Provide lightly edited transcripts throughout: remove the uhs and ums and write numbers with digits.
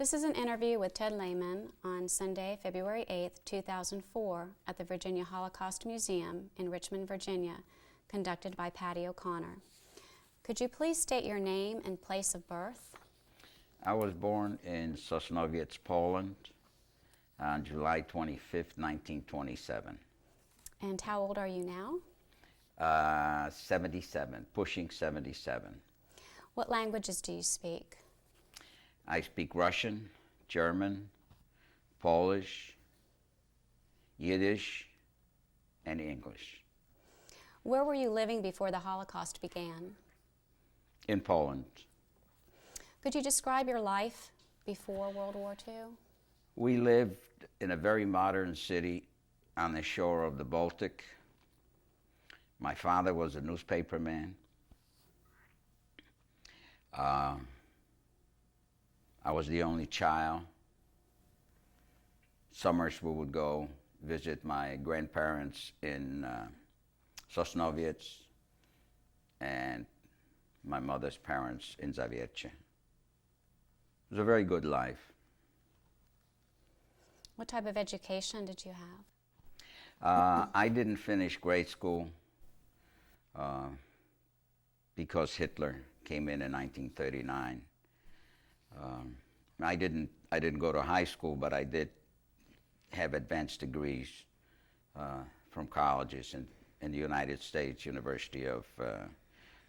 This is an interview with Ted Lehman on Sunday, February 8, 2004, at the Virginia Holocaust Museum in Richmond, Virginia, conducted by Patty O'Connor. Could you please state your name and place of birth? I was born in Sosnowiec, Poland, on July 25th, 1927. And how old are you now? 77, pushing 77. What languages do you speak? I speak Russian, German, Polish, Yiddish, and English. Where were you living before the Holocaust began? In Poland. Could you describe your life before World War II? We lived in a very modern city on the shore of the Baltic. My father was a newspaperman. I was the only child. Summers we would go visit my grandparents in Sosnowiec and my mother's parents in Zawiercie. It was a very good life. What type of education did you have? I didn't finish grade school because Hitler came in 1939. I didn't go to high school, but I did have advanced degrees from colleges in the United States, University of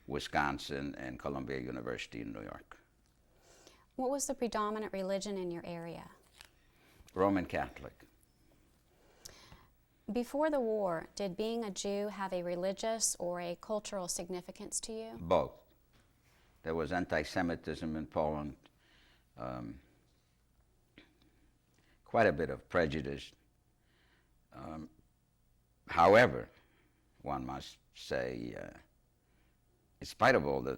Wisconsin and Columbia University in New York. What was the predominant religion in your area? Roman Catholic. Before the war, did being a Jew have a religious or a cultural significance to you? Both. There was anti-Semitism in Poland. Quite a bit of prejudice. However, one must say, in spite of all the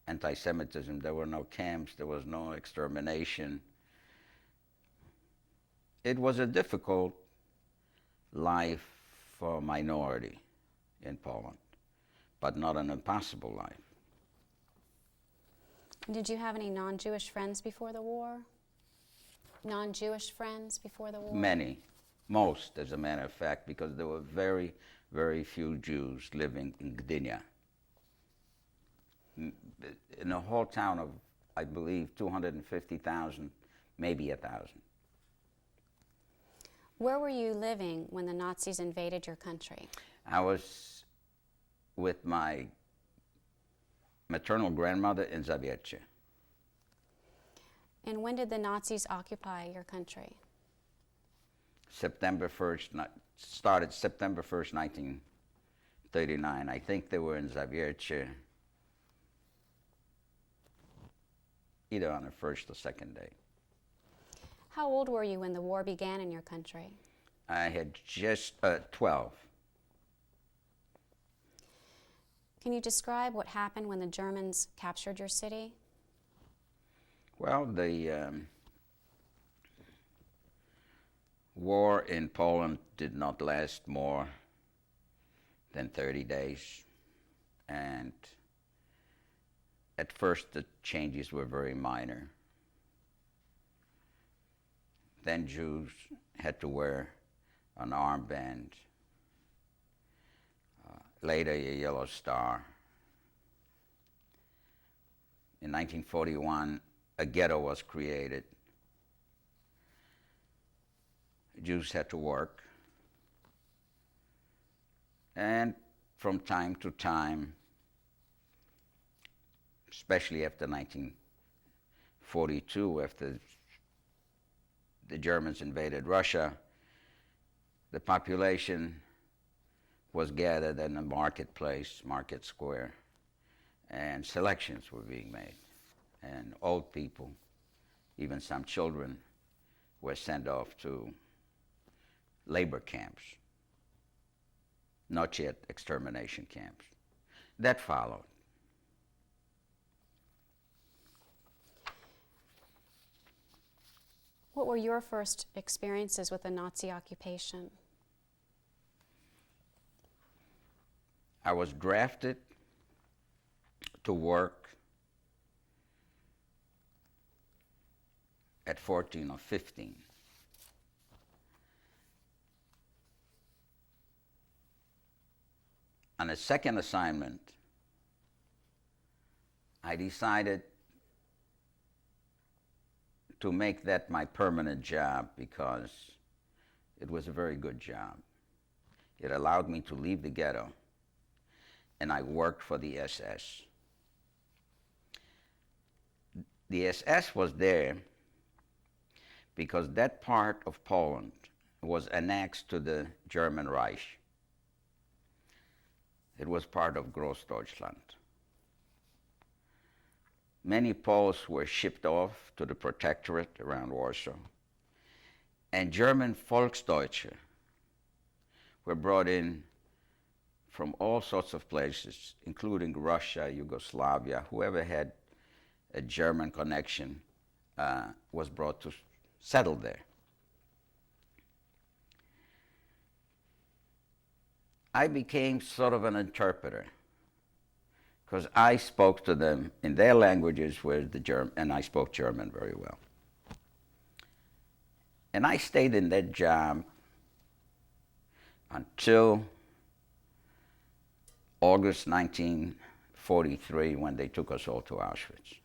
anti-Semitism, there were no camps, there was no extermination. It was a difficult life for a minority in Poland, but not an impossible life. Did you have any non-Jewish friends before the war? Non-Jewish friends before the war? Many, most, as a matter of fact, because there were very, very few Jews living in Gdynia. In a whole town of, I believe, 250,000, maybe 1,000. Where were you living when the Nazis invaded your country? I was with my maternal grandmother in Zawiercie. And when did the Nazis occupy your country? September 1st, started September 1st, 1939. I think they were in Zawiercie either on the first or second day. How old were you when the war began in your country? I had just 12. Can you describe what happened when the Germans captured your city? Well, the war in Poland did not last more than 30 days. And at first the changes were very minor. Then Jews had to wear an armband, later a yellow star. In 1941, a ghetto was created. Jews had to work. And from time to time, especially after 1942, after the Germans invaded Russia, the population was gathered in the marketplace, Market Square, and selections were being made. And old people, even some children, were sent off to labor camps, not yet extermination camps. That followed. What were your first experiences with the Nazi occupation? I was drafted to work at 14 or 15. On a second assignment, I decided to make that my permanent job because it was a very good job. It allowed me to leave the ghetto, and I worked for the SS. The SS was there because that part of Poland was annexed to the German Reich. It was part of Großdeutschland. Many Poles were shipped off to the protectorate around Warsaw, and German Volksdeutsche were brought in from all sorts of places, including Russia, Yugoslavia. Whoever had a German connection was brought to settle there. I became sort of an interpreter because I spoke to them in their languages, and I spoke German very well. And I stayed in that job until August 1943, when they took us all to Auschwitz.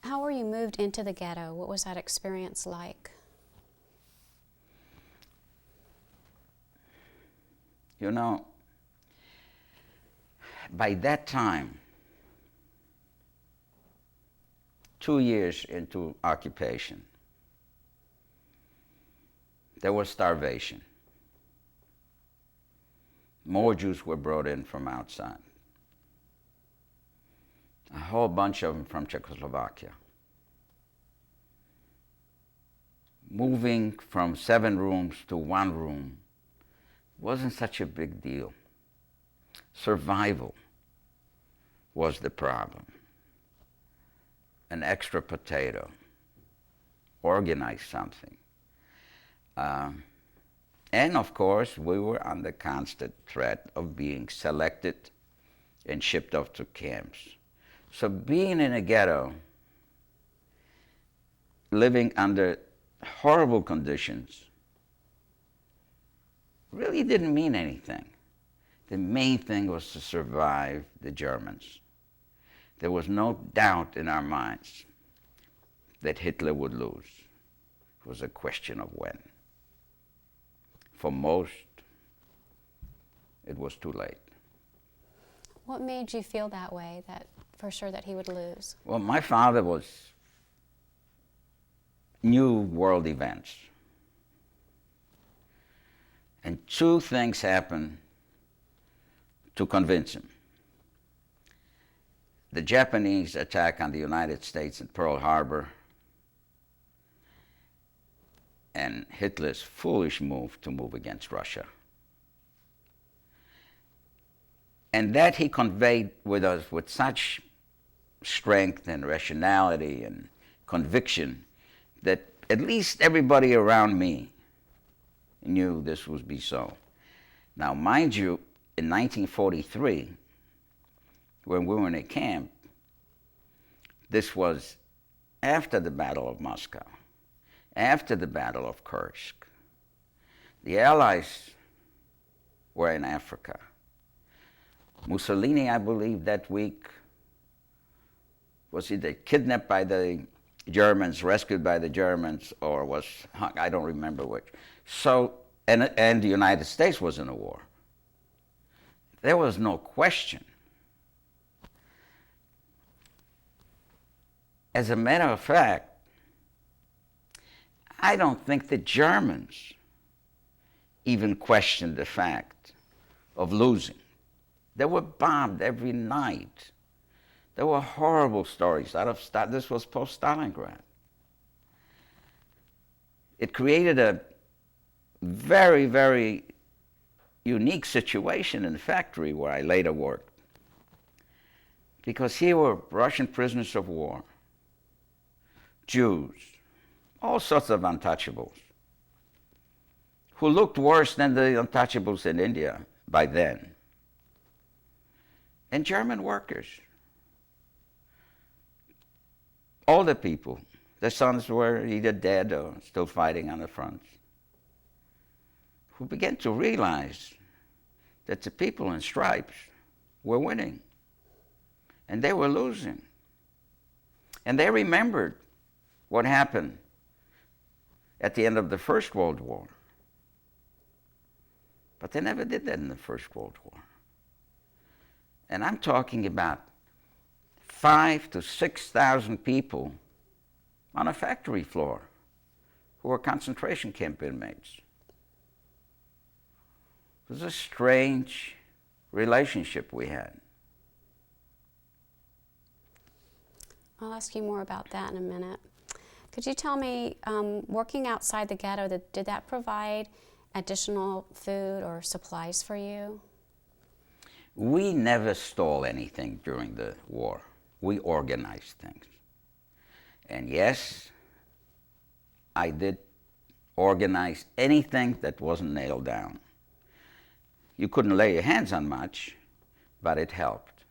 How were you moved into the ghetto? What was that experience like? You know, by that time, 2 years into occupation, there was starvation. More Jews were brought in from outside. A whole bunch of them from Czechoslovakia. Moving from 7 rooms to 1 room wasn't such a big deal. Survival was the problem. An extra potato, organize something. And of course, we were under constant threat of being selected and shipped off to camps. So being in a ghetto, living under horrible conditions, really didn't mean anything. The main thing was to survive the Germans. There was no doubt in our minds that Hitler would lose. It was a question of when. For most, it was too late. What made you feel that way, that for sure that he would lose? Well, my father knew world events. And 2 things happened to convince him. The Japanese attack on the United States at Pearl Harbor, and Hitler's foolish move to move against Russia. And that he conveyed with us with such strength and rationality and conviction that at least everybody around me knew this would be so. Now, mind you, in 1943, when we were in a camp, this was after the Battle of Moscow, after the Battle of Kursk. The Allies were in Africa. Mussolini, I believe, that week was either kidnapped by the Germans, rescued by the Germans, or was hung. I don't remember which. So, and the United States was in a war. There was no question. As a matter of fact, I don't think the Germans even questioned the fact of losing. They were bombed every night. There were horrible stories out of this was post-Stalingrad. It created a very, very unique situation in the factory where I later worked. Because here were Russian prisoners of war, Jews, all sorts of untouchables, who looked worse than the untouchables in India by then. and German workers. Older people, their sons were either dead or still fighting on the fronts, who began to realize that the people in stripes were winning and they were losing. And they remembered what happened at the end of the First World War. But they never did that in the First World War. And I'm talking about 5,000 to 6,000 people on a factory floor who were concentration camp inmates. It was a strange relationship we had. I'll ask you more about that in a minute. Could you tell me, working outside the ghetto, did that provide additional food or supplies for you? We never stole anything during the war. We organized things. And yes, I did organize anything that wasn't nailed down. You couldn't lay your hands on much, but it helped.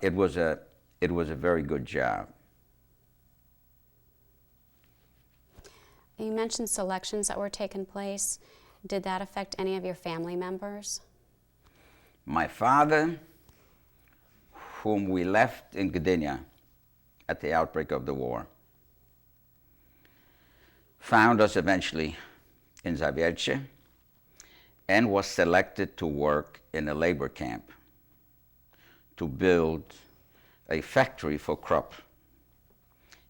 It was a very good job. You mentioned selections that were taking place. Did that affect any of your family members? My father, whom we left in Gdynia at the outbreak of the war, found us eventually in Zawiercie and was selected to work in a labor camp to build a factory for Krupp.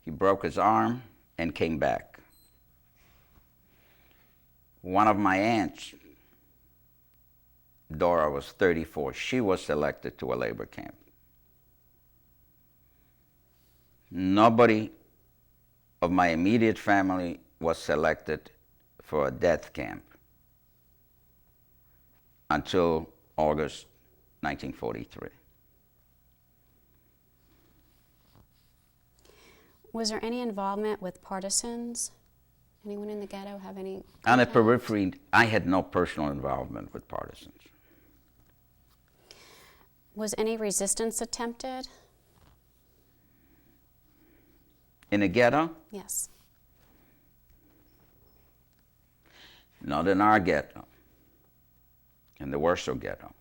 He broke his arm and came back. One of my aunts, Dora, was 34. She was selected to a labor camp. Nobody of my immediate family was selected for a death camp until August 1943. Was there any involvement with partisans? Anyone in the ghetto have any contact? On the periphery, I had no personal involvement with partisans. Was any resistance attempted? In a ghetto? Yes. Not in our ghetto, in the Warsaw ghetto.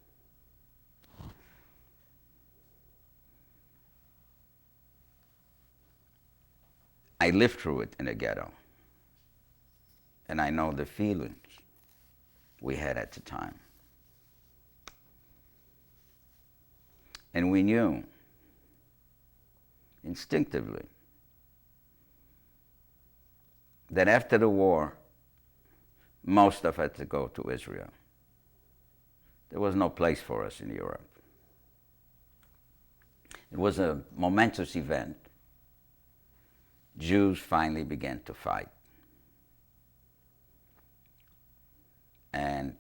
I lived through it in a ghetto, and I know the feelings we had at the time. And we knew instinctively that after the war, most of us had to go to Israel. There was no place for us in Europe. It was a momentous event. Jews finally began to fight. And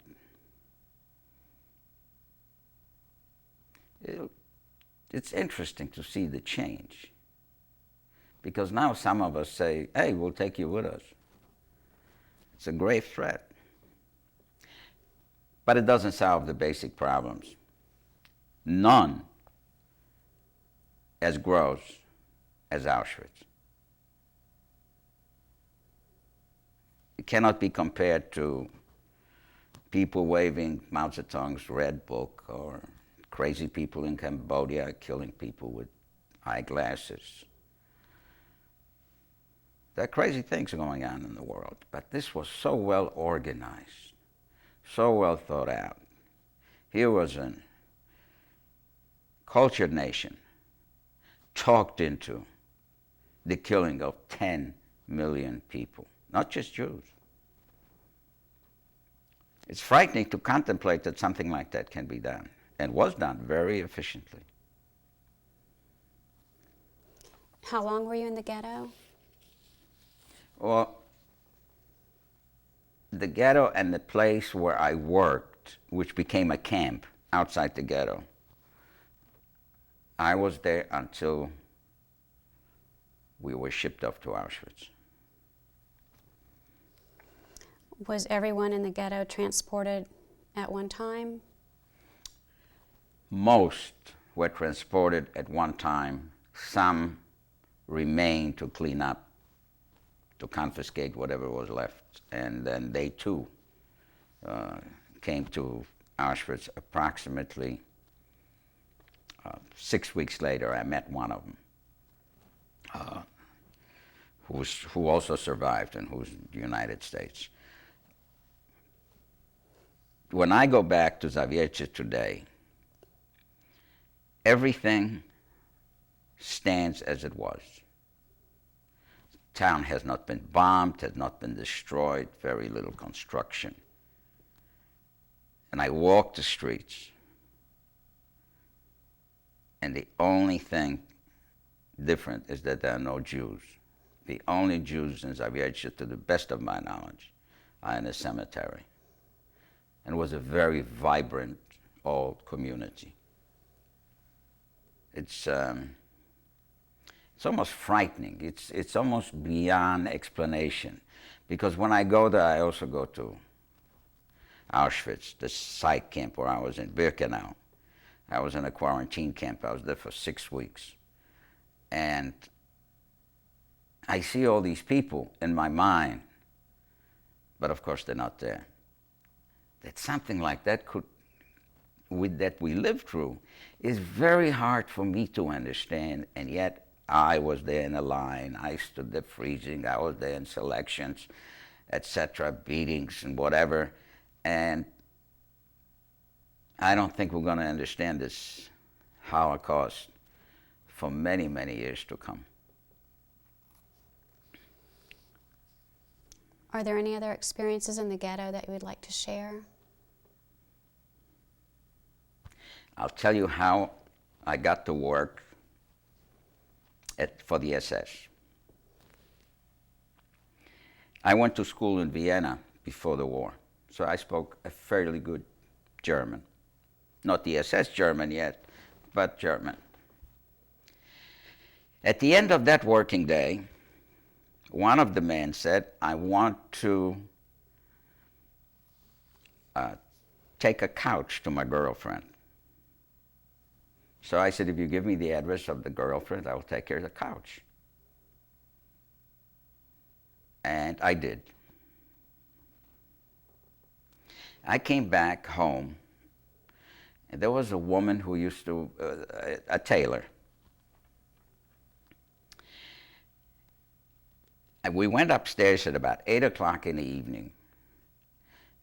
it's interesting to see the change. Because now some of us say, hey, we'll take you with us. It's a grave threat. But it doesn't solve the basic problems. None as gross as Auschwitz. It cannot be compared to people waving Mao Zedong's Red Book or crazy people in Cambodia killing people with eyeglasses. There are crazy things going on in the world, but this was so well organized, so well thought out. Here was a cultured nation talked into the killing of 10 million people, not just Jews. It's frightening to contemplate that something like that can be done, and was done very efficiently. How long were you in the ghetto? Well, the ghetto and the place where I worked, which became a camp outside the ghetto, I was there until we were shipped off to Auschwitz. Was everyone in the ghetto transported at one time? Most were transported at one time. Some remained to clean up, to confiscate whatever was left. And then they too came to Auschwitz approximately 6 weeks later. I met one of them who also survived and who's in the United States. When I go back to Zawiercie today, everything stands as it was. The town has not been bombed, has not been destroyed, very little construction. And I walk the streets, and the only thing different is that there are no Jews. The only Jews in Zawiercie, to the best of my knowledge, are in a cemetery. And it was a very vibrant old community. It's almost frightening. It's almost beyond explanation. Because when I go there, I also go to Auschwitz, the site camp where I was in Birkenau. I was in a quarantine camp. I was there for 6 weeks. And I see all these people in my mind, but of course they're not there. That something like that that we lived through is very hard for me to understand, and yet I was there in a line. I stood there freezing. I was there in selections, etc., beatings and whatever. And I don't think we're going to understand this Holocaust for many, many years to come. Are there any other experiences in the ghetto that you would like to share? I'll tell you how I got to work for the SS. I went to school in Vienna before the war, so I spoke a fairly good German. Not the SS German yet, but German. At the end of that working day, one of the men said, I want to take a couch to my girlfriend. So I said, if you give me the address of the girlfriend, I will take care of the couch. And I did. I came back home, and there was a woman who used to, a tailor. And we went upstairs at about 8 o'clock in the evening,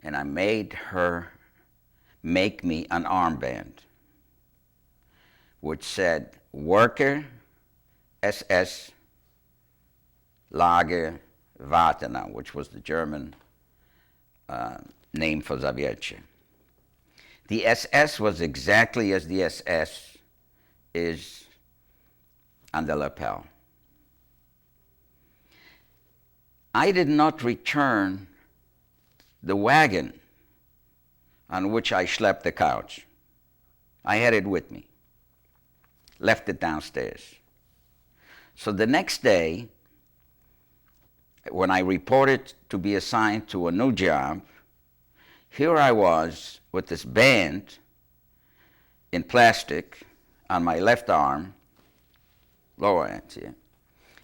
and I made her make me an armband, which said, Worker, SS, Lager, Wartenau, which was the German name for Zawiercie. The SS was exactly as the SS is on the lapel. I did not return the wagon on which I schlepped the couch. I had it with me, left it downstairs. So the next day, when I reported to be assigned to a new job, here I was with this band in plastic on my left arm, lower end here,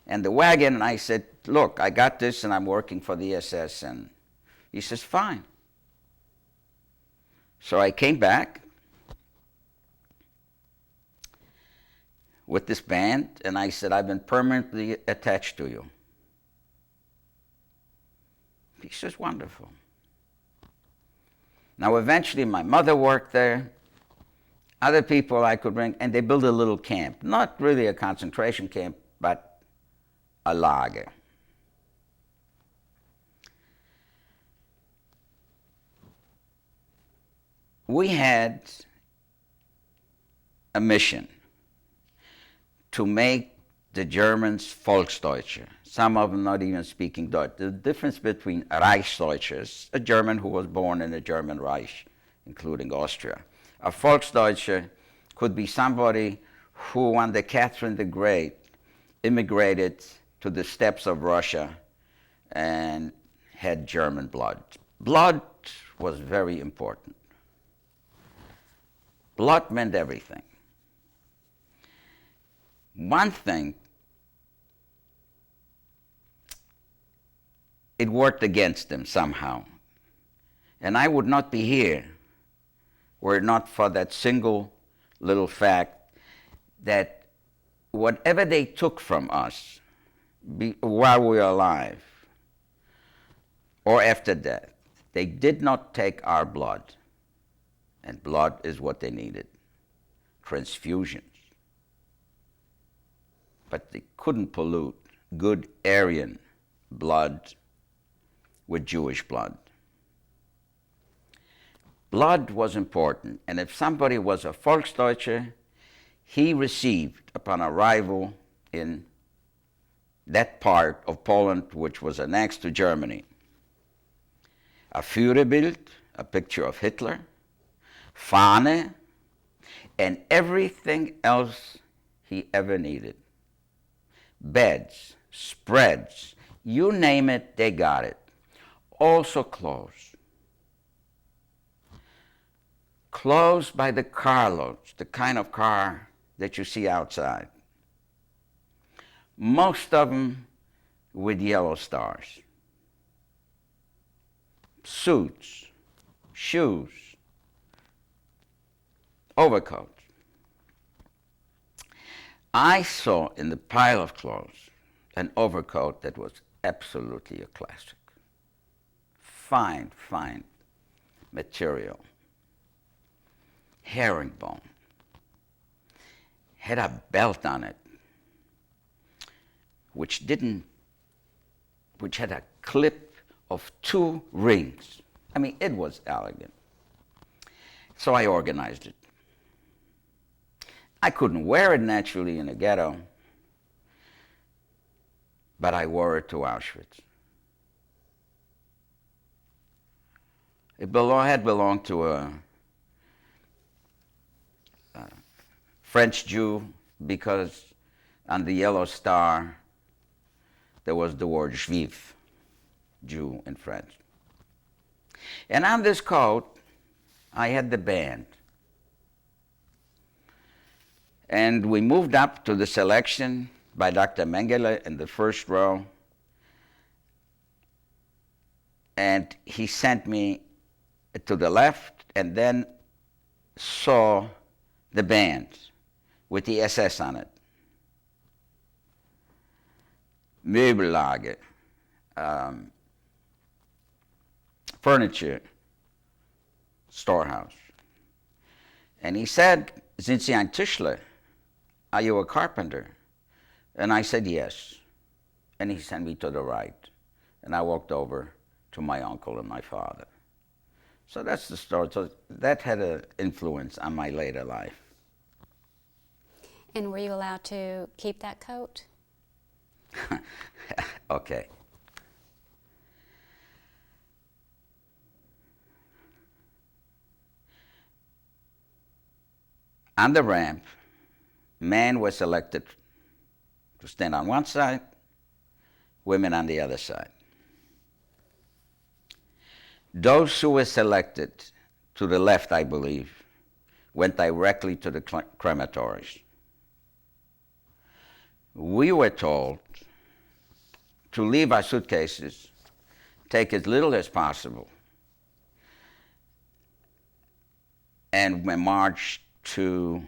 and the wagon, and I said, look, I got this and I'm working for the SS. And he says, fine. So I came back with this band, and I said, I've been permanently attached to you. He says, wonderful. Now, eventually, my mother worked there, other people I could bring, and they built a little camp. Not really a concentration camp, but a lager. We had a mission to make the Germans Volksdeutsche, some of them not even speaking Dutch. The difference between Reichsdeutsche, a German who was born in the German Reich, including Austria. A Volksdeutsche could be somebody who, under Catherine the Great, immigrated to the steppes of Russia and had German blood. Blood was very important. Blood meant everything. One thing, it worked against them somehow. And I would not be here were it not for that single little fact that whatever they took from us while we were alive or after death, they did not take our blood. And blood is what they needed. Transfusions. But they couldn't pollute good Aryan blood with Jewish blood. Blood was important, and if somebody was a Volksdeutscher, he received, upon arrival in that part of Poland which was annexed to Germany, a Führerbild, a picture of Hitler, Fahne, and everything else he ever needed. Beds, spreads, you name it, they got it. Also clothes. Clothes by the carloads, the kind of car that you see outside. Most of them with yellow stars. Suits, shoes, overcoats. I saw in the pile of clothes an overcoat that was absolutely a classic. Fine, fine material. Herringbone. Had a belt on it, which had a clip of 2 rings. I mean, it was elegant. So I organized it. I couldn't wear it naturally in a ghetto, but I wore it to Auschwitz. It had belonged to a French Jew because on the yellow star there was the word Juif, Jew in French. And on this coat I had the band. And we moved up to the selection by Dr. Mengele in the first row. And he sent me to the left and then saw the band with the SS on it. Möbellage, furniture, storehouse. And he said, "Sind Sie ein Tischler? Are you a carpenter?" And I said, "Yes." And he sent me to the right. And I walked over to my uncle and my father. So that's the story. So that had an influence on my later life. And were you allowed to keep that coat? Okay. On the ramp, men were selected to stand on one side, women on the other side. Those who were selected to the left, I believe, went directly to the crematories. We were told to leave our suitcases, take as little as possible, and we marched to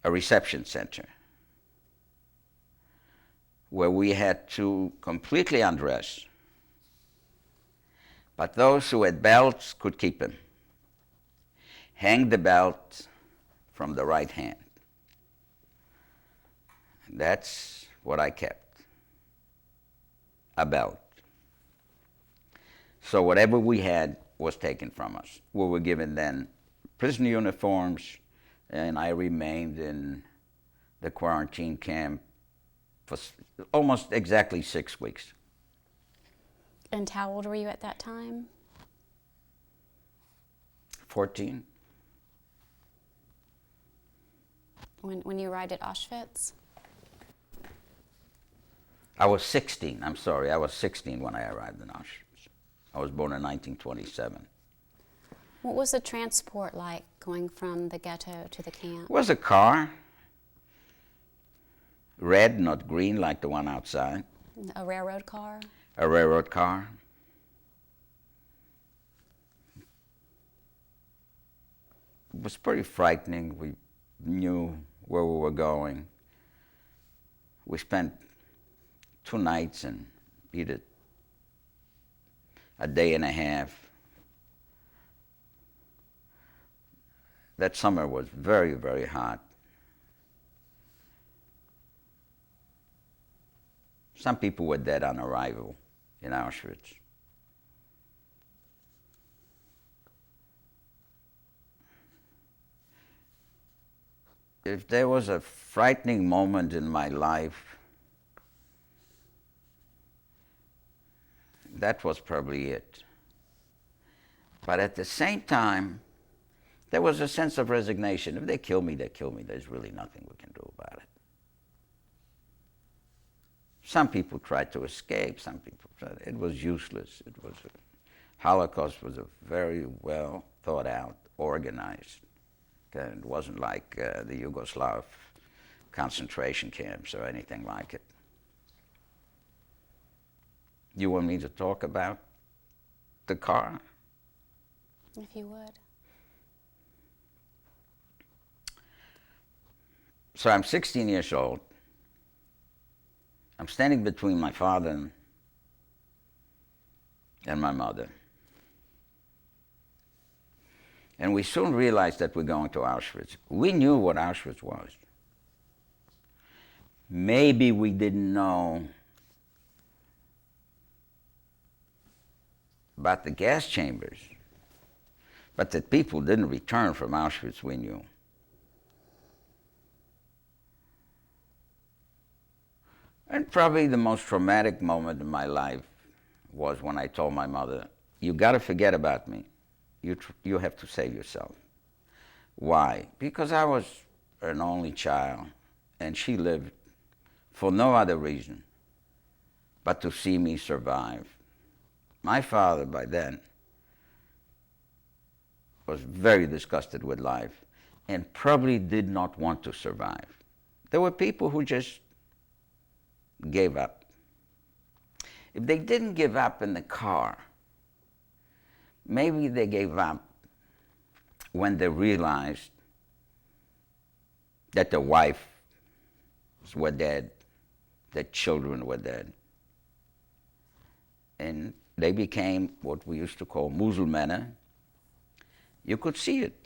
a reception center where we had to completely undress. But those who had belts could keep them. Hang the belt from the right hand. That's what I kept. A belt. So whatever we had was taken from us. We were given then prison uniforms, and I remained in the quarantine camp for almost exactly 6 weeks. And how old were you at that time? 14. When you arrived at Auschwitz? I was 16, I'm sorry. I was 16 when I arrived in Auschwitz. I was born in 1927. What was the transport like going from the ghetto to the camp? It was a car, red, not green like the one outside, A railroad car? a railroad car. It was pretty frightening. We knew where we were going. We spent 2 nights and either a day and a half. That summer was very, very hot. Some people were dead on arrival in Auschwitz. If there was a frightening moment in my life, that was probably it. But at the same time, there was a sense of resignation. If they kill me, they kill me. There's really nothing we can do about it. Some people tried to escape. Some people tried. It was useless. Holocaust was a very well thought out, organized. It wasn't like the Yugoslav concentration camps or anything like it. You want me to talk about the car? If you would. So I'm 16 years old. I'm standing between my father and my mother. And we soon realized that we're going to Auschwitz. We knew what Auschwitz was. Maybe we didn't know about the gas chambers, but that people didn't return from Auschwitz, we knew. And probably the most traumatic moment in my life was when I told my mother, "You got to forget about me. You have to save yourself." Why? Because I was an only child, and she lived for no other reason but to see me survive. My father, by then, was very disgusted with life and probably did not want to survive. There were people who just gave up. If they didn't give up in the car, maybe they gave up when they realized that their wives were dead, their children were dead. And they became what we used to call Musulmane. You could see it.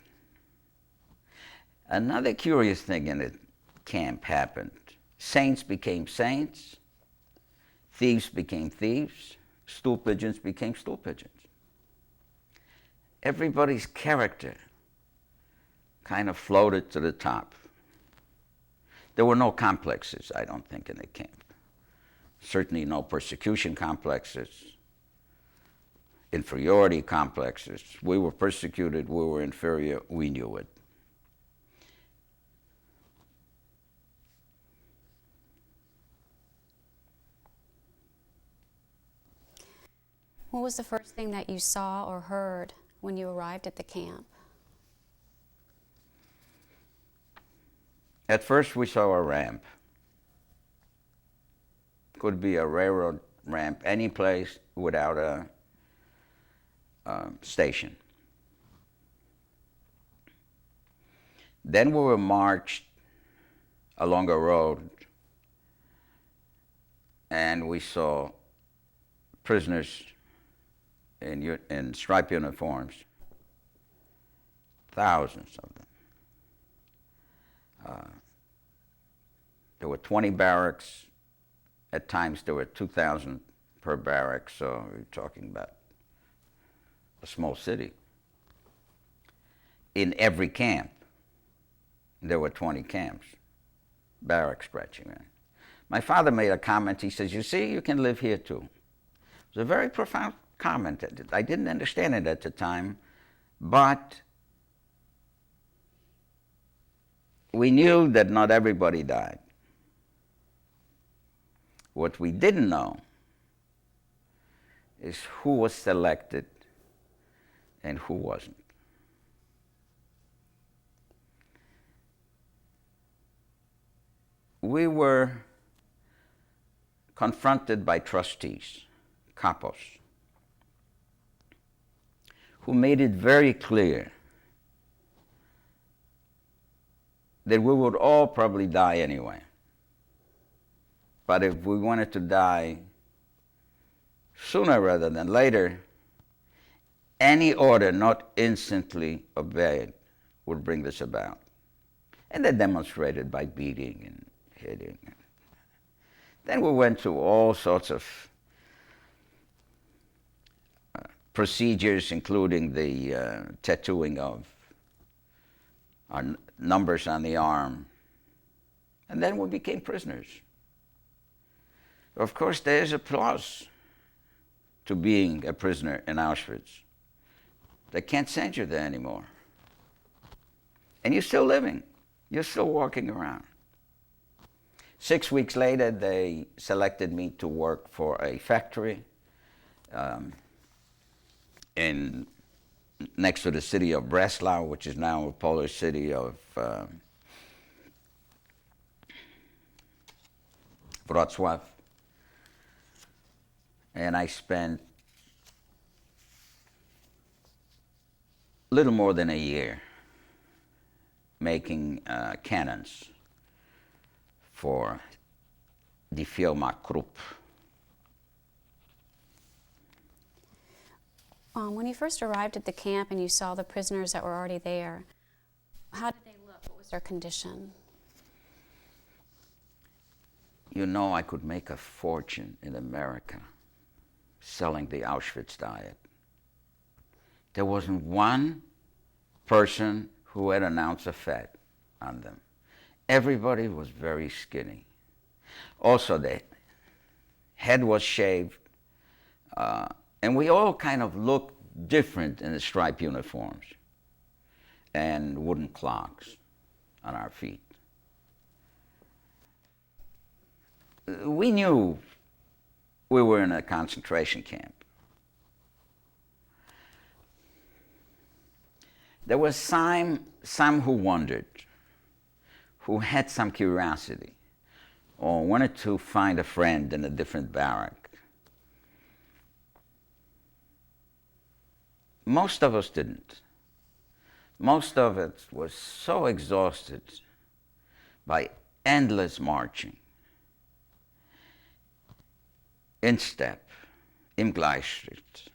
Another curious thing in the camp happened. Saints became saints, thieves became thieves, stool pigeons became stool pigeons. Everybody's character kind of floated to the top. There were no complexes, I don't think, in the camp. Certainly no persecution complexes, inferiority complexes. We were persecuted, we were inferior, we knew it. What was the first thing that you saw or heard when you arrived at the camp? At first we saw a ramp. Could be a railroad ramp, any place without a station. Then we were marched along a road and we saw prisoners in striped uniforms, thousands of them. There were 20 barracks. At times there were 2,000 per barrack, so we're talking about a small city. In every camp, there were 20 camps, barracks stretching in. My father made a comment. He says, "You see, you can live here too." It was a very profound comment. I didn't understand it at the time, but we knew that not everybody died. What we didn't know is who was selected and who wasn't. we were confronted by trustees, capos, who made it very clear that we would all probably die anyway. But if we wanted to die sooner rather than later, any order not instantly obeyed would bring this about. And they demonstrated by beating and hitting. Then we went through all sorts of procedures, including the tattooing of our numbers on the arm. And then we became prisoners. Of course, there is a plus to being a prisoner in Auschwitz. They can't send you there anymore. And you're still living. You're still walking around. 6 weeks later, they selected me to work for a factory next to the city of Breslau, which is now a Polish city of Wrocław. And I spent a little more than a year making cannons for the Firma Krupp. When you first arrived at the camp and you saw the prisoners that were already there, how did they look? What was their condition? You know, I could make a fortune in America selling the Auschwitz diet. There wasn't one person who had an ounce of fat on them. Everybody was very skinny. Also, the head was shaved, and we all kind of looked different in the striped uniforms and wooden clogs on our feet. We knew we were in a concentration camp. There was some who wondered, who had some curiosity, or wanted to find a friend in a different barrack. Most of us didn't. Most of us were so exhausted by endless marching. In step, im Gleichschritt,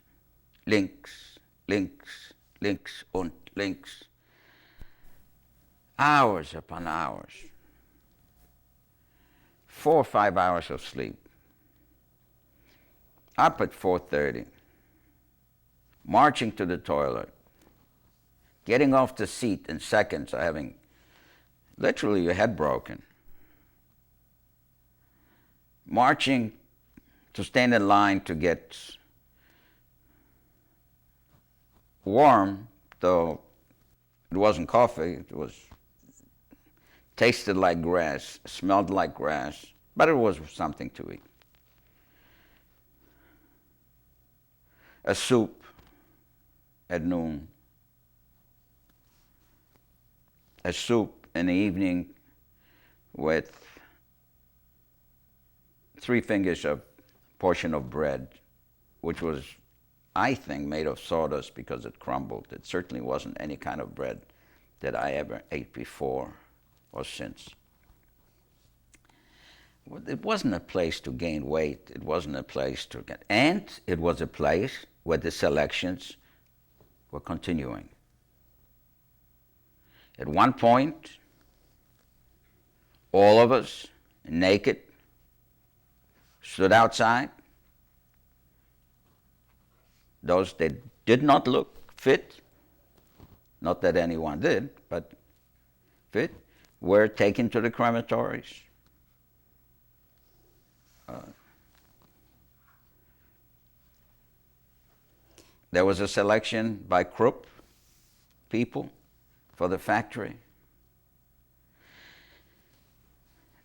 links, links, links und links. Hours upon hours. 4 or 5 hours of sleep. Up at 4:30. Marching to the toilet. Getting off the seat in seconds, having literally your head broken. Marching to stand in line to get warm, though it wasn't coffee, it was tasted like grass, smelled like grass, but it was something to eat. A soup at noon. A soup in the evening with 3 fingers of portion of bread, which was, I think, made of sawdust because it crumbled. It certainly wasn't any kind of bread that I ever ate before or since. It wasn't a place to gain weight. It wasn't a place to get, and it was a place where the selections were continuing. At one point, all of us, naked, stood outside. Those that did not look fit, not that anyone did, but fit, were taken to the crematories. There was a selection by Krupp people for the factory.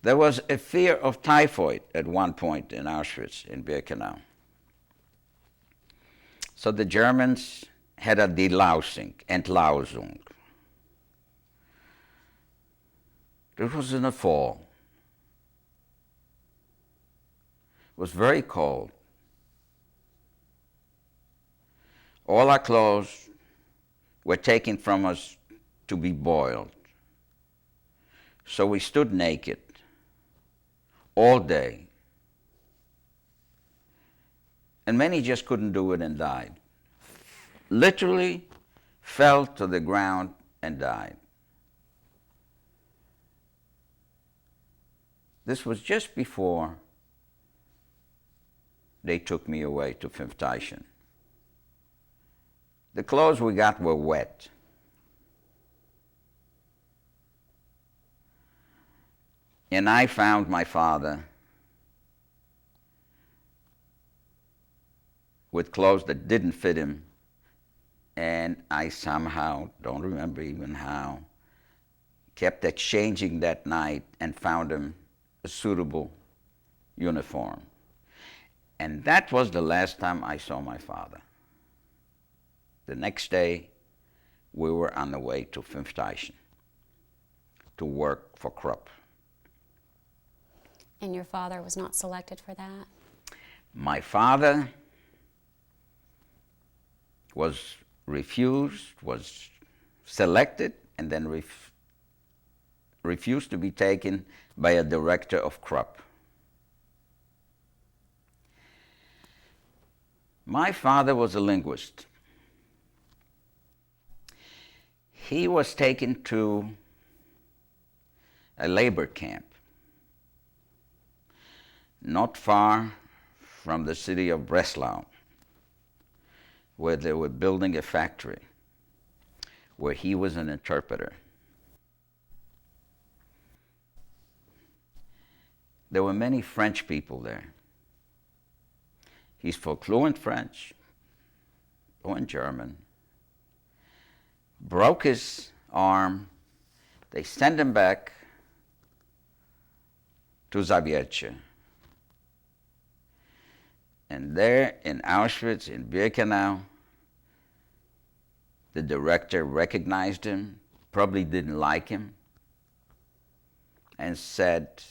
There was a fear of typhoid at one point in Auschwitz, in Birkenau. So the Germans had a delousing,. It was in the fall. was very cold. All our clothes were taken from us to be boiled. So we stood naked all day. And many just couldn't do it and died. Literally fell to the ground and died. This was just before they took me away to Fünftaischen. The clothes we got were wet. And I found my father with clothes that didn't fit him, and I somehow, don't remember even how, kept exchanging that night and found him a suitable uniform. And that was the last time I saw my father. The next day, we were on the way to Fünftaischen to work for Krupp. And your father was not selected for that? My father was refused, was selected, and then refused to be taken by a director of Krupp. My father was a linguist. He was taken to a labor camp not far from the city of Breslau, where they were building a factory, where he was an interpreter. There were many French people there. He spoke fluent French, fluent German, broke his arm. They sent him back to Zawiercie. And there in Auschwitz, in Birkenau, the director recognized him, probably didn't like him, and said,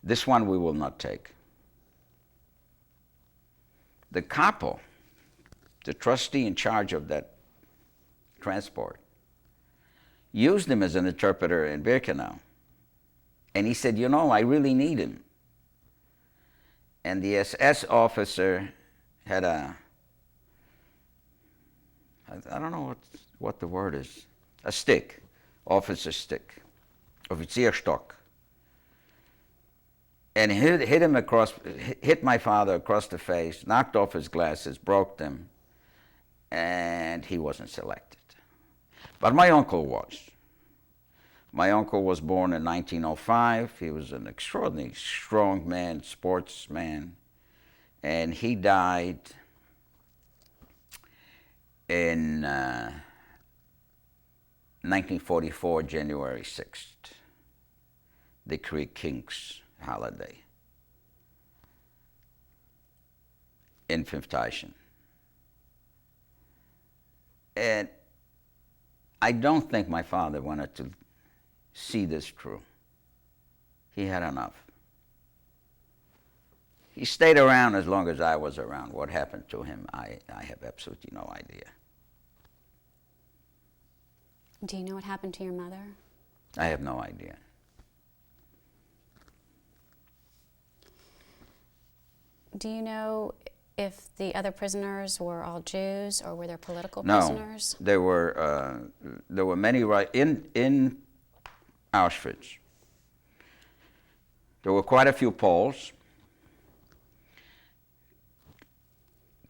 "This one we will not take." The capo, the trustee in charge of that transport, used him as an interpreter in Birkenau. And he said, "You know, I really need him." And the SS officer had I don't know what the word is, a stick, officer stick, Offizierstock. And hit my father across the face, knocked off his glasses, broke them, and he wasn't selected. But my uncle was. My uncle was born in 1905. He was an extraordinarily strong man, sportsman, and he died in 1944, January 6th, the Greek King's holiday in Fünftaischen. And I don't think my father wanted to see this through. He had enough. He stayed around as long as I was around. What happened to him, I have absolutely no idea. Do you know what happened to your mother? I have no idea. Do you know if the other prisoners were all Jews or were there political No, prisoners? there were many in Auschwitz. There were quite a few Poles,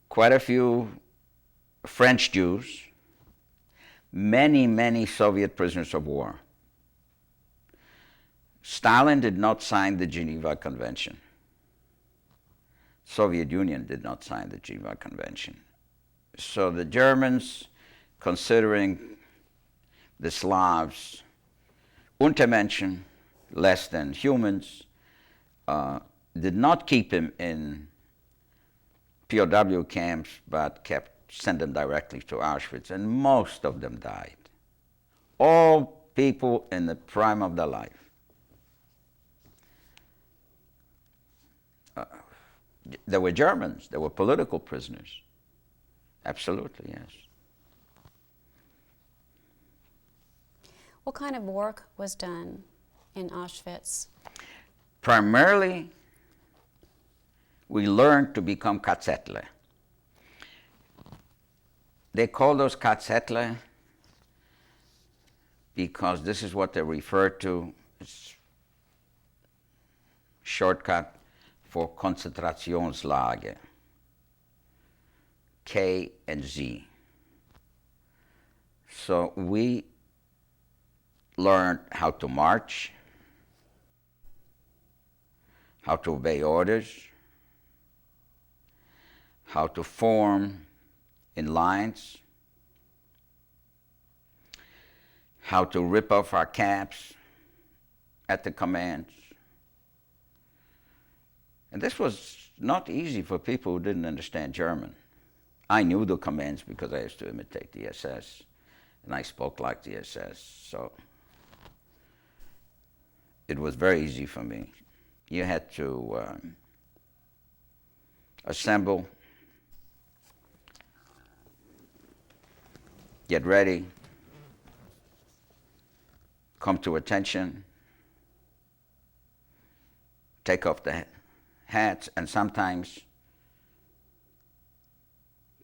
quite a few French Jews, many Soviet prisoners of war. Stalin did not sign the Geneva Convention. Soviet Union did not sign the Geneva Convention. So the Germans, considering the Slavs Untermenschen, less than humans, did not keep him in POW camps, but sent them directly to Auschwitz, and most of them died. All people in the prime of their life. There were Germans, there were political prisoners. Absolutely, yes. What kind of work was done in Auschwitz? Primarily, we learned to become Katzettler. They call those Katzettler because this is what they refer to. It's shortcut for Konzentrationslager, K and Z. So we learned how to march, how to obey orders, how to form in lines, how to rip off our caps at the commands. And this was not easy for people who didn't understand German. I knew the commands because I used to imitate the SS, and I spoke like the SS, so it was very easy for me. You had to assemble, get ready, come to attention, take off the hats, and sometimes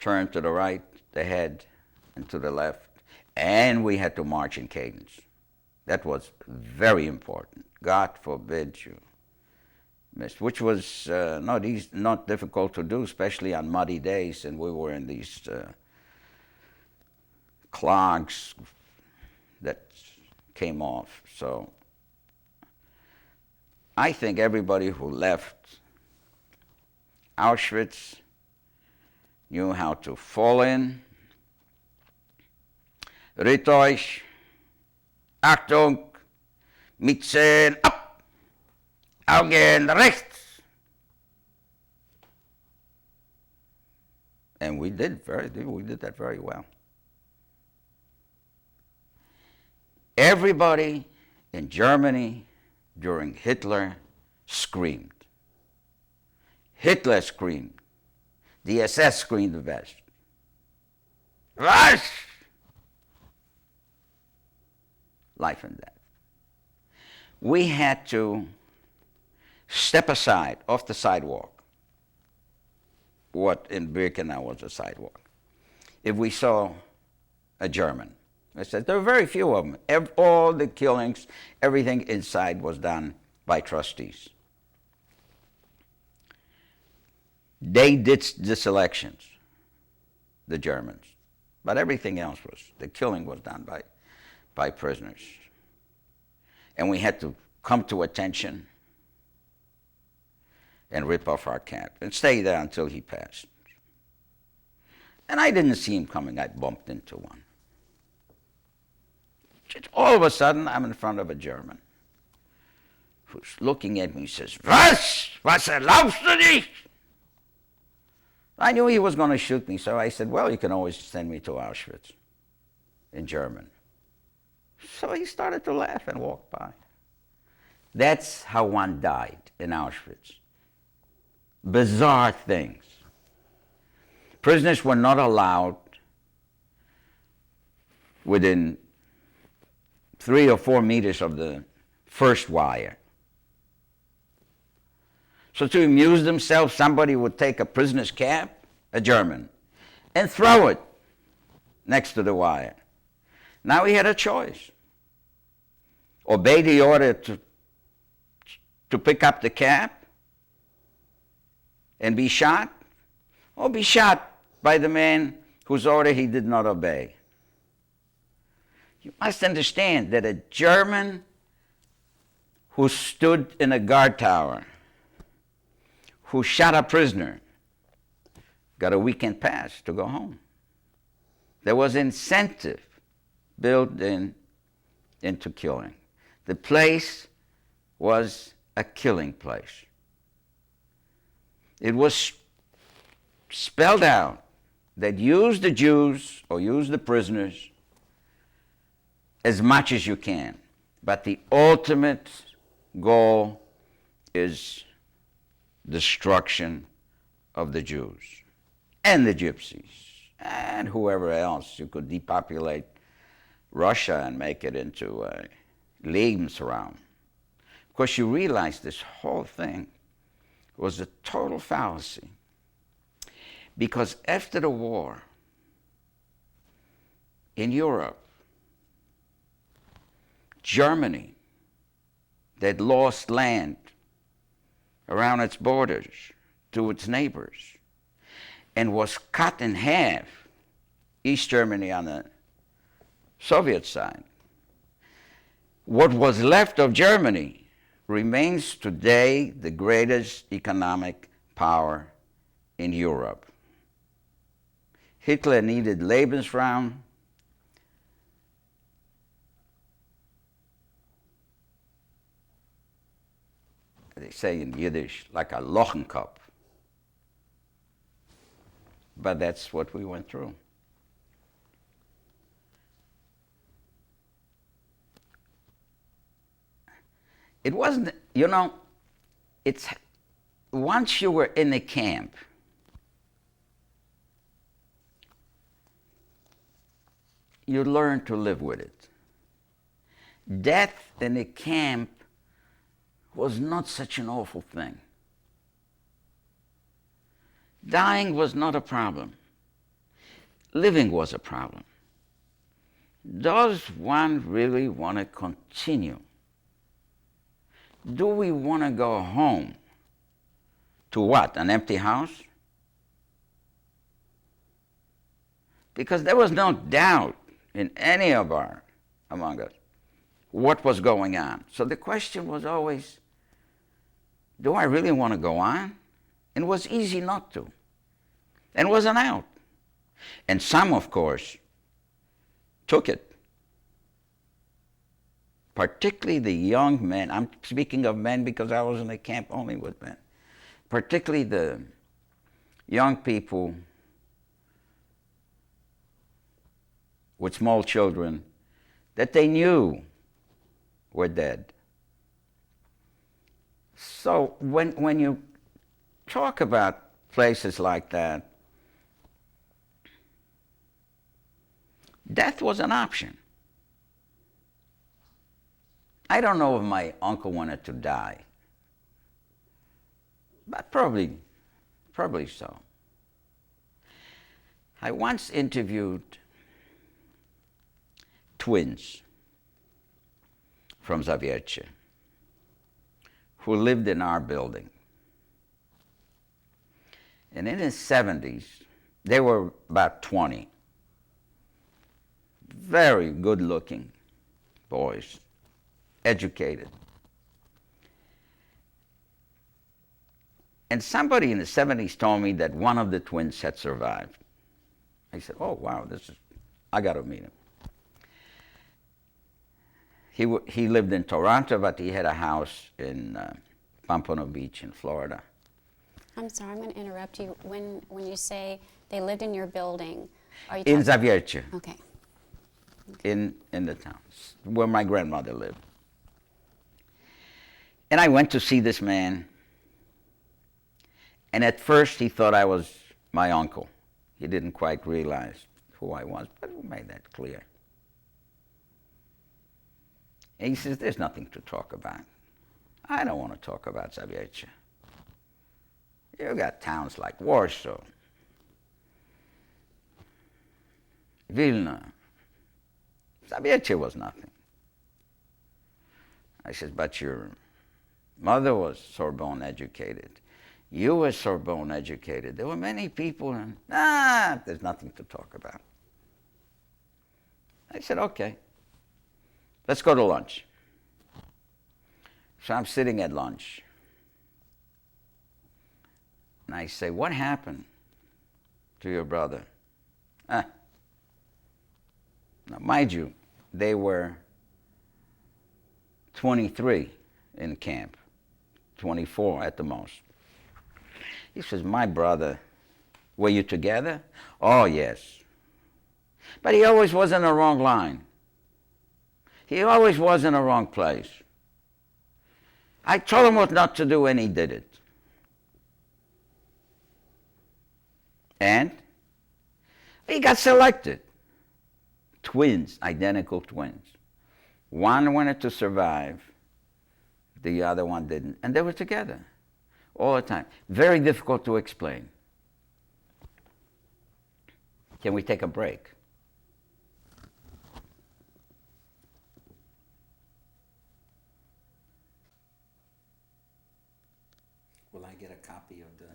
turn to the right, the head, and to the left. And we had to march in cadence. That was very important. God forbid you missed, which was not difficult to do, especially on muddy days, and we were in these clogs that came off. So I think everybody who left Auschwitz knew how to fall in. Ritt euch, Achtung, mit 10 ab, Augen rechts. And we did that very well. Everybody in Germany during Hitler screamed. Hitler screamed. The SS screamed the best. Was? Life and death. We had to step aside off the sidewalk, what in Birkenau was a sidewalk, if we saw a German. I said, there were very few of them. All the killings, everything inside was done by trustees. They did the selections, the Germans, but everything else the killing was done by prisoners. And we had to come to attention and rip off our cap and stay there until he passed. And I didn't see him coming. I bumped into one. Just all of a sudden, I'm in front of a German who's looking at me and says, Was? Was erlaubst du dich? I knew he was going to shoot me, so I said, well, you can always send me to Auschwitz in German. So he started to laugh and walk by. That's how one died in Auschwitz. Bizarre things. Prisoners were not allowed within 3 or 4 meters of the first wire. So to amuse themselves, somebody would take a prisoner's cap, a German, and throw it next to the wire. Now he had a choice. Obey the order to pick up the cap and be shot, or be shot by the man whose order he did not obey. You must understand that a German who stood in a guard tower, who shot a prisoner, got a weekend pass to go home. There was incentive built into killing. The place was a killing place. It was spelled out that use the Jews or use the prisoners as much as you can. But the ultimate goal is destruction of the Jews and the Gypsies and whoever else. You could depopulate Russia and make it into a Lebensraum. Of course, you realize this whole thing was a total fallacy, because after the war in Europe, Germany, that lost land around its borders to its neighbors and was cut in half, East Germany on the Soviet side. What was left of Germany remains today the greatest economic power in Europe. Hitler needed Lebensraum. They say in Yiddish, like a Lochenkopf. But that's what we went through. It wasn't, it's once you were in the camp, you learn to live with it. Death in the camp was not such an awful thing. Dying was not a problem. Living was a problem. Does one really want to continue? Do we want to go home to what? An empty house? Because there was no doubt in any of among us what was going on. So the question was always, do I really want to go on? And it was easy not to. And it was an out. And some, of course, took it. Particularly the young men. I'm speaking of men because I was in the camp only with men. Particularly the young people with small children that they knew were dead. So when you talk about places like that, death was an option. I don't know if my uncle wanted to die, but probably so. I once interviewed twins from Zawiercie who lived in our building. And in the 70s, they were about 20. Very good-looking boys, educated. And somebody in the 70s told me that one of the twins had survived. I said, oh, wow, I got to meet him. He lived in Toronto, but he had a house in Pompano Beach in Florida. I'm sorry, I'm going to interrupt you. When you say they lived in your building, are you in Zawiercie. Okay. In the town where my grandmother lived. And I went to see this man, and at first he thought I was my uncle. He didn't quite realize who I was, but we made that clear. And he says, there's nothing to talk about. I don't want to talk about Zawiercie. You got towns like Warsaw, Vilna. Zawiercie was nothing. I said, but your mother was Sorbonne educated. You were Sorbonne educated. There were many people, and there's nothing to talk about. I said, okay, let's go to lunch. So I'm sitting at lunch. And I say, what happened to your brother? Now, mind you, they were 23 in camp, 24 at the most. He says, my brother, were you together? Oh, yes. But he always was in the wrong line. He always was in the wrong place. I told him what not to do, and he did it. And he got selected. Twins, identical twins. One wanted to survive, the other one didn't. And they were together all the time. Very difficult to explain. Can we take a break? Will I get a copy of the...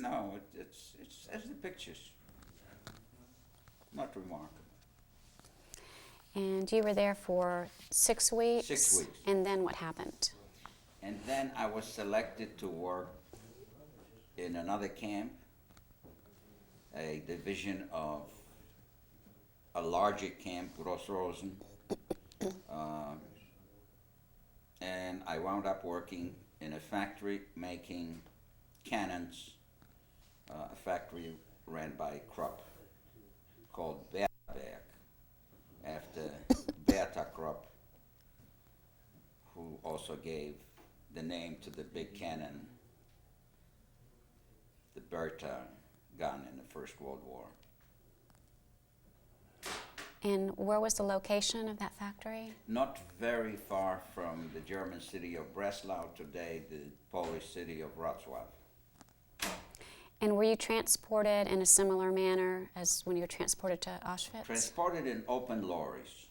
No, it's as the pictures. Not remarkable. And you were there for 6 weeks? 6 weeks. And then what happened? And then I was selected to work in another camp, a division of a larger camp, Gross Rosen. And I wound up working in a factory making cannons, a factory ran by Krupp called Berberg, after Bertha Krupp, who also gave the name to the big cannon, the Bertha gun in the First World War. And where was the location of that factory? Not very far from the German city of Breslau, today the Polish city of Wrocław. And were you transported in a similar manner as when you were transported to Auschwitz? Transported in open lorries.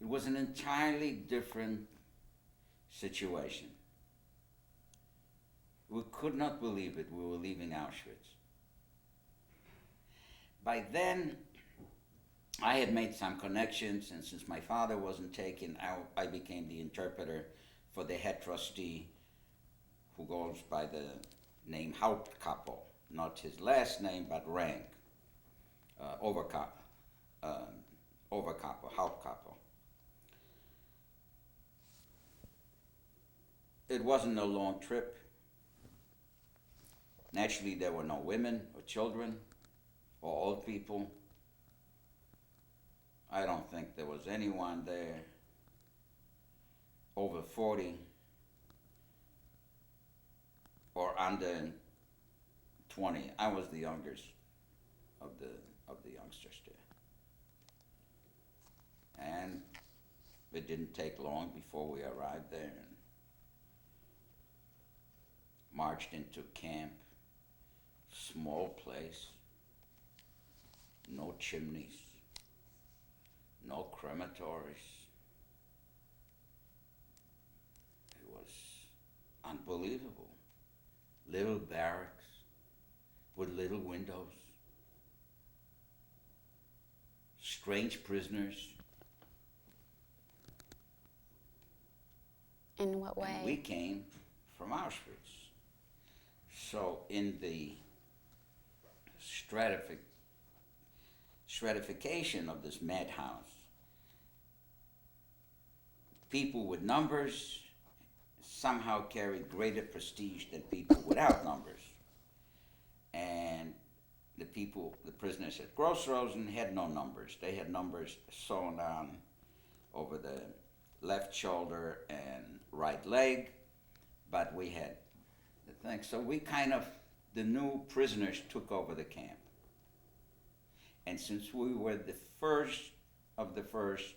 It was an entirely different situation. We could not believe it. We were leaving Auschwitz. By then, I had made some connections, and since my father wasn't taken out, I became the interpreter for the head trustee, who goes by the name Hauptkapo, not his last name, but rank, Hauptkapo. It wasn't a long trip. Naturally, there were no women or children or old people. I don't think there was anyone there over 40 or under 20. I was the youngest of the youngsters there. And it didn't take long before we arrived there and marched into camp. Small place, no chimneys, no crematories. It was unbelievable. Little barracks with little windows. Strange prisoners. In what way? And we came from Auschwitz. So in the stratification of this madhouse, people with numbers somehow carried greater prestige than people without numbers. And the prisoners at Gross Rosen had no numbers. They had numbers sewn on over the left shoulder and right leg, but we had the thing. So we the new prisoners took over the camp. And since we were the first of the first,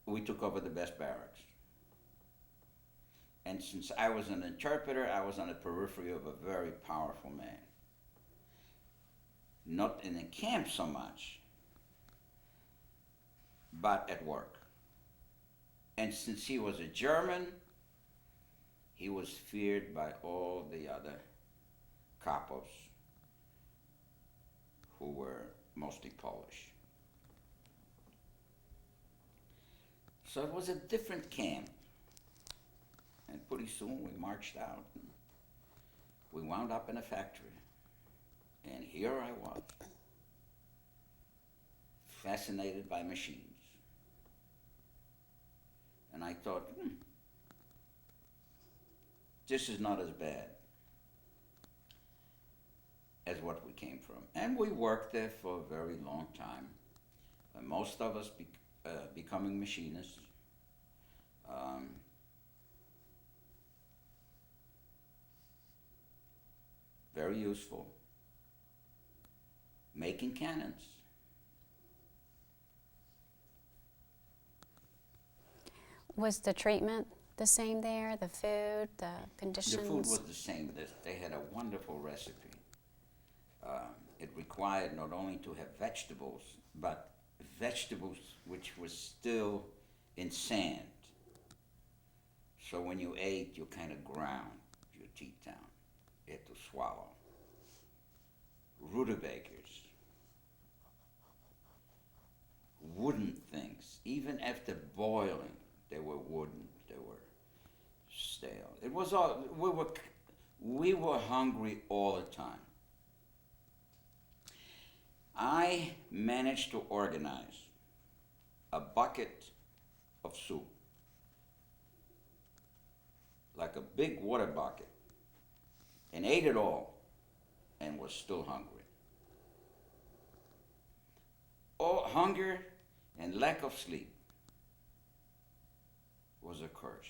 we took over the best barracks. And since I was an interpreter, I was on the periphery of a very powerful man. Not in the camp so much, but at work. And since he was a German, he was feared by all the other capos, who were mostly Polish. So it was a different camp. And pretty soon we marched out. And we wound up in a factory. And here I was, fascinated by machines. And I thought, this is not as bad as what we came from. And we worked there for a very long time. Most of us becoming machinists. Very useful. Making cannons. Was the treatment the same there? The food, the conditions? The food was the same. They had a wonderful recipe. It required not only to have vegetables, but vegetables which were still in sand. So when you ate, you kind of ground your teeth down. You had to swallow. Rutabagas. Wooden things. Even after boiling, they were wooden. They were stale. It was all, we were hungry all the time. I managed to organize a bucket of soup, like a big water bucket, and ate it all and was still hungry. Oh, hunger and lack of sleep was a curse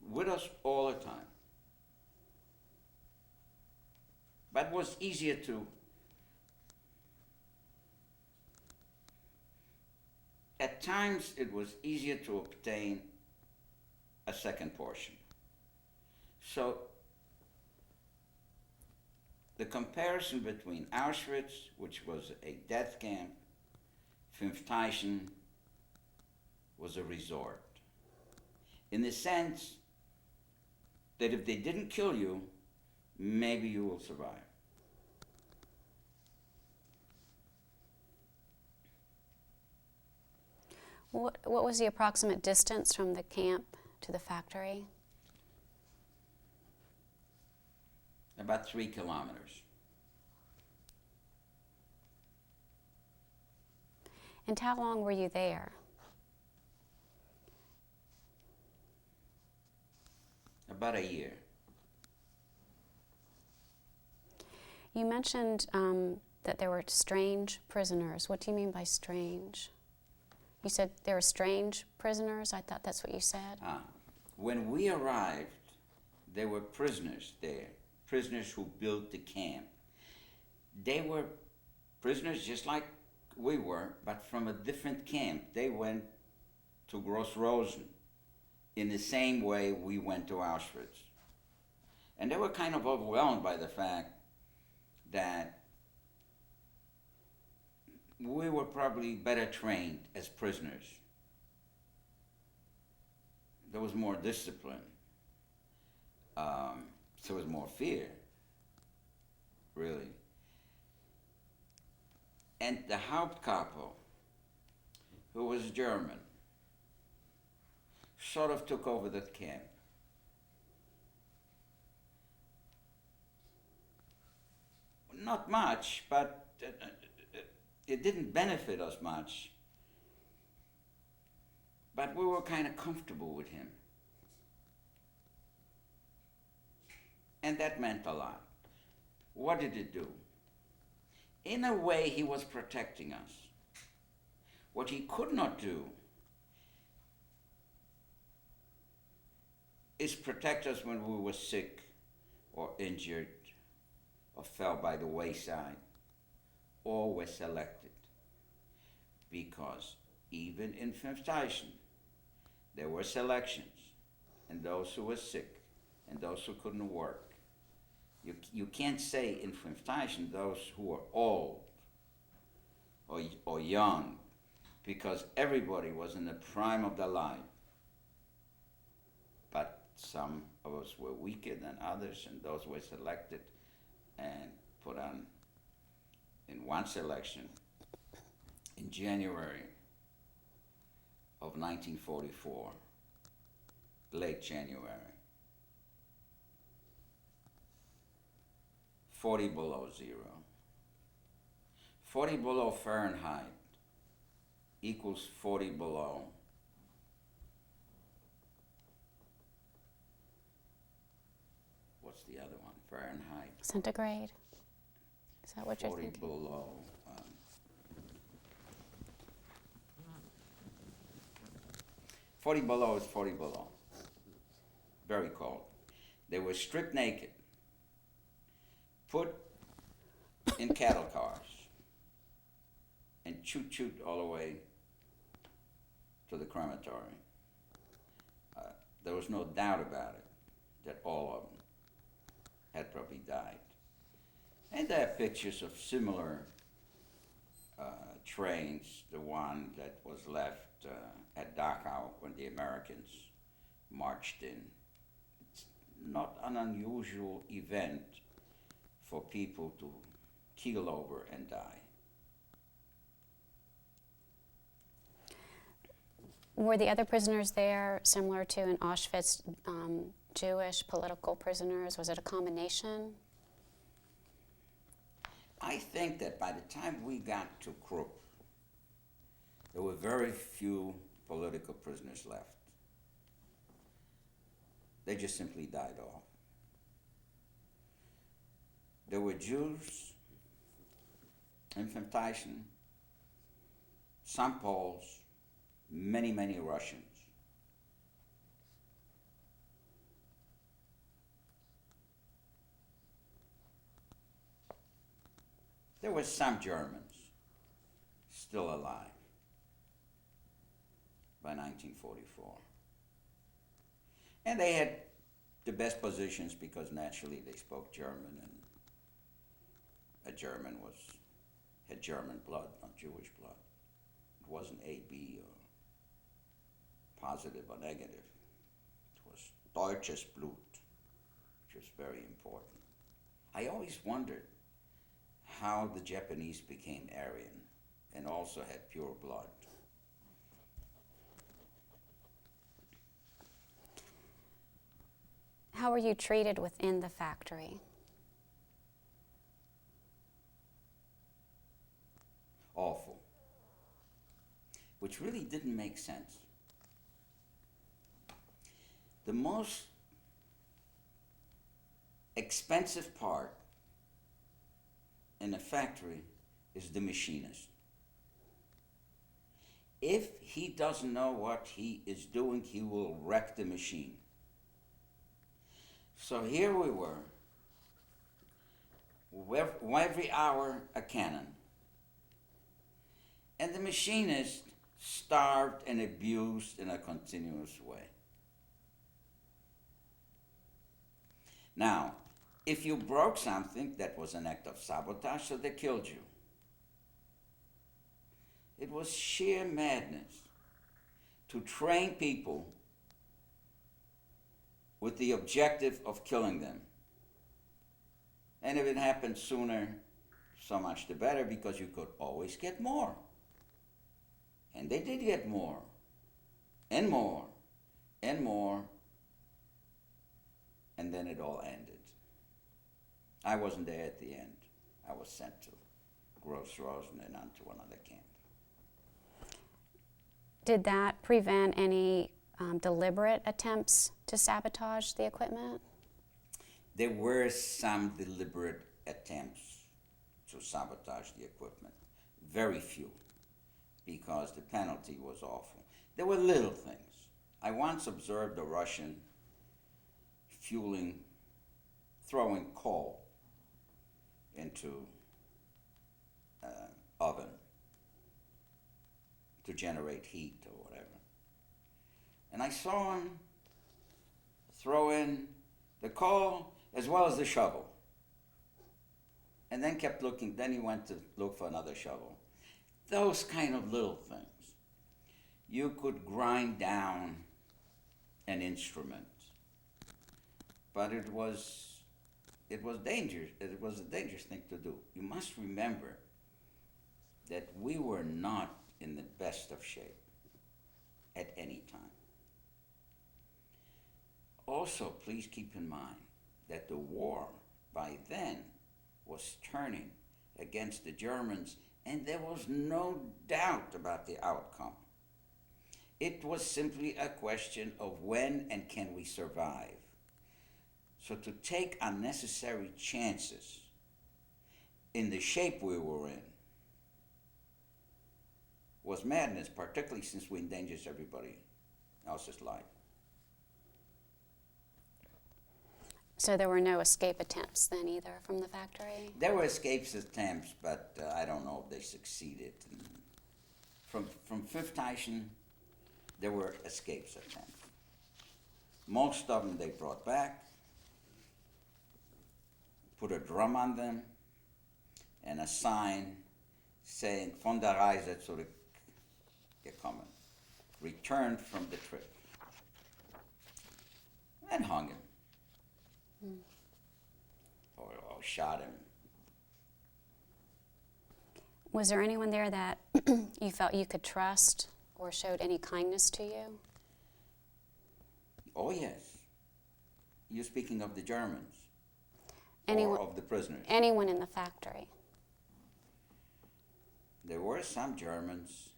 with us all the time. But it was easier to, at times it was easier to obtain a second portion. So the comparison between Auschwitz, which was a death camp, Fünfteischen was a resort. In the sense that if they didn't kill you, maybe you will survive. What was the approximate distance from the camp to the factory? About 3 kilometers. And how long were you there? About a year. You mentioned that there were strange prisoners. What do you mean by strange? You said there were strange prisoners? I thought that's what you said. When we arrived, there were prisoners there, prisoners who built the camp. They were prisoners just like we were, but from a different camp. They went to Gross Rosen in the same way we went to Auschwitz. And they were kind of overwhelmed by the fact that we were probably better trained as prisoners. There was more discipline. There was more fear, really. And the Hauptkapo, who was German, sort of took over the camp. Not much, but it didn't benefit us much. But we were kind of comfortable with him. And that meant a lot. What did it do? In a way, he was protecting us. What he could not do is protect us when we were sick or injured or fell by the wayside or were selected. Because even in Fünfteischen, there were selections, and those who were sick and those who couldn't work. You can't say in Fünfteischen those who were old or young, because everybody was in the prime of their life. But some of us were weaker than others, and those were selected and put on in one selection in January of 1944, late January. 40 below zero. 40 below Fahrenheit equals 40 below what's the other one? Fahrenheit. Centigrade? Is that what you're 40 thinking? below. 40 below is 40 below. Very cold. They were stripped naked, put in cattle cars, and choo-chooed all the way to the crematory. There was no doubt about it that all of them had probably died. And there are pictures of similar trains, the one that was left at Dachau when the Americans marched in. It's not an unusual event for people to keel over and die. Were the other prisoners there similar to in Auschwitz, Jewish political prisoners? Was it a combination? I think that by the time we got to Krupp, there were very few political prisoners left. They just simply died off. There were Jews, infant Tyson, some Poles, many, many Russians. There were some Germans still alive by 1944. And they had the best positions because naturally they spoke German, and a German had German blood, not Jewish blood. It wasn't AB or positive or negative. It was Deutsches Blut, which was very important. I always wondered how the Japanese became Aryan and also had pure blood. How were you treated within the factory? Awful. Which really didn't make sense. The most expensive part in a factory is the machinist. If he doesn't know what he is doing, he will wreck the machine. So here we were, every hour a cannon, and the machinist starved and abused in a continuous way. Now, if you broke something, that was an act of sabotage, so they killed you. It was sheer madness to train people with the objective of killing them. And if it happened sooner, so much the better, because you could always get more. And they did get more, and more, and more, and then it all ended. I wasn't there at the end. I was sent to Gross-Rosen and on to another camp. Did that prevent any deliberate attempts to sabotage the equipment? There were some deliberate attempts to sabotage the equipment. Very few, because the penalty was awful. There were little things. I once observed a Russian throwing coal into oven to generate heat or whatever. And I saw him throw in the coal as well as the shovel. And then kept looking, then he went to look for another shovel. Those kind of little things. You could grind down an instrument, but it was dangerous. It was a dangerous thing to do. You must remember that we were not in the best of shape at any time. Also, please keep in mind that the war by then was turning against the Germans, and there was no doubt about the outcome. It was simply a question of when and can we survive. So to take unnecessary chances in the shape we were in was madness, particularly since we endangered everybody else's life. So there were no escape attempts then either from the factory? There were escape attempts, but I don't know if they succeeded. And from Fifth Tyson, there were escape attempts. Most of them they brought back, put a drum on them, and a sign saying, "Von der Reise zurückgekommen," returned from the trip, and hung him. Or shot him. Was there anyone there that you felt you could trust or showed any kindness to you? Oh, yes. You're speaking of the Germans Anyone, or of the prisoners? anyone in the factory? There were some Germans.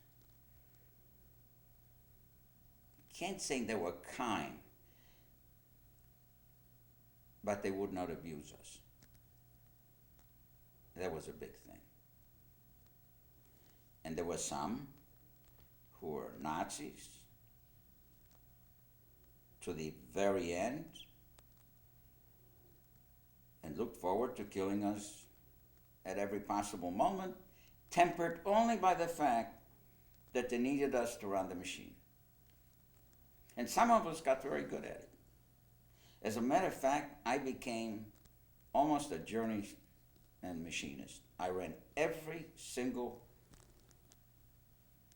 Can't say they were kind, but they would not abuse us. That was a big thing. And there were some who were Nazis to the very end and looked forward to killing us at every possible moment, tempered only by the fact that they needed us to run the machine. And some of us got very good at it. As a matter of fact, I became almost a journeyman machinist. I ran every single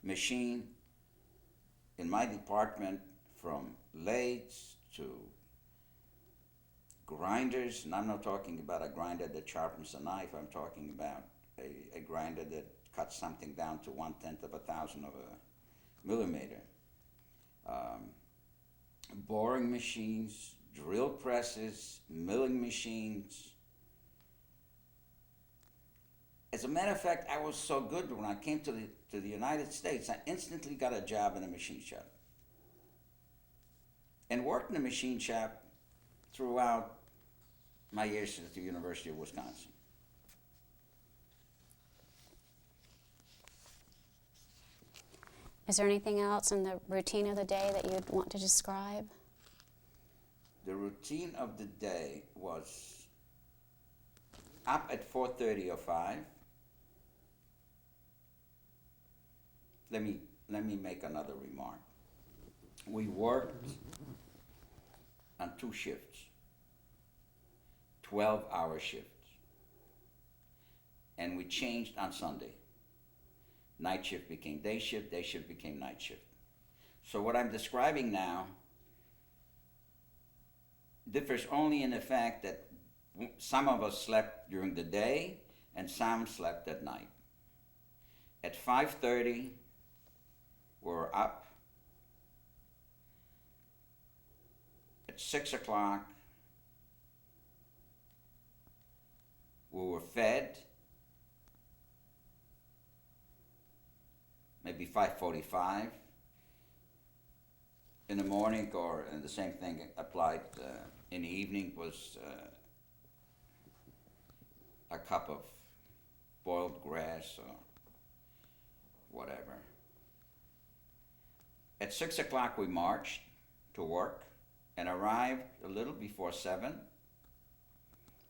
machine in my department, from lathes to grinders, and I'm not talking about a grinder that sharpens a knife. I'm talking about a grinder that cuts something down to 1/10 of a thousandth of a millimeter. Boring machines, drill presses, milling machines. As a matter of fact, I was so good when I came to the United States, I instantly got a job in a machine shop. And worked in a machine shop throughout my years at the University of Wisconsin. Is there anything else in the routine of the day that you'd want to describe? The routine of the day was up at 4:30 or 5. Let me make another remark. We worked on 2 shifts, 12-hour shifts, and we changed on Sunday. Night shift became day shift became night shift. So what I'm describing now differs only in the fact that some of us slept during the day and some slept at night. At 5:30, we were up. At 6 o'clock, we were fed. Maybe 5:45 in the morning, and the same thing applied in the evening, was a cup of boiled grass or whatever. At 6 o'clock we marched to work and arrived a little before 7.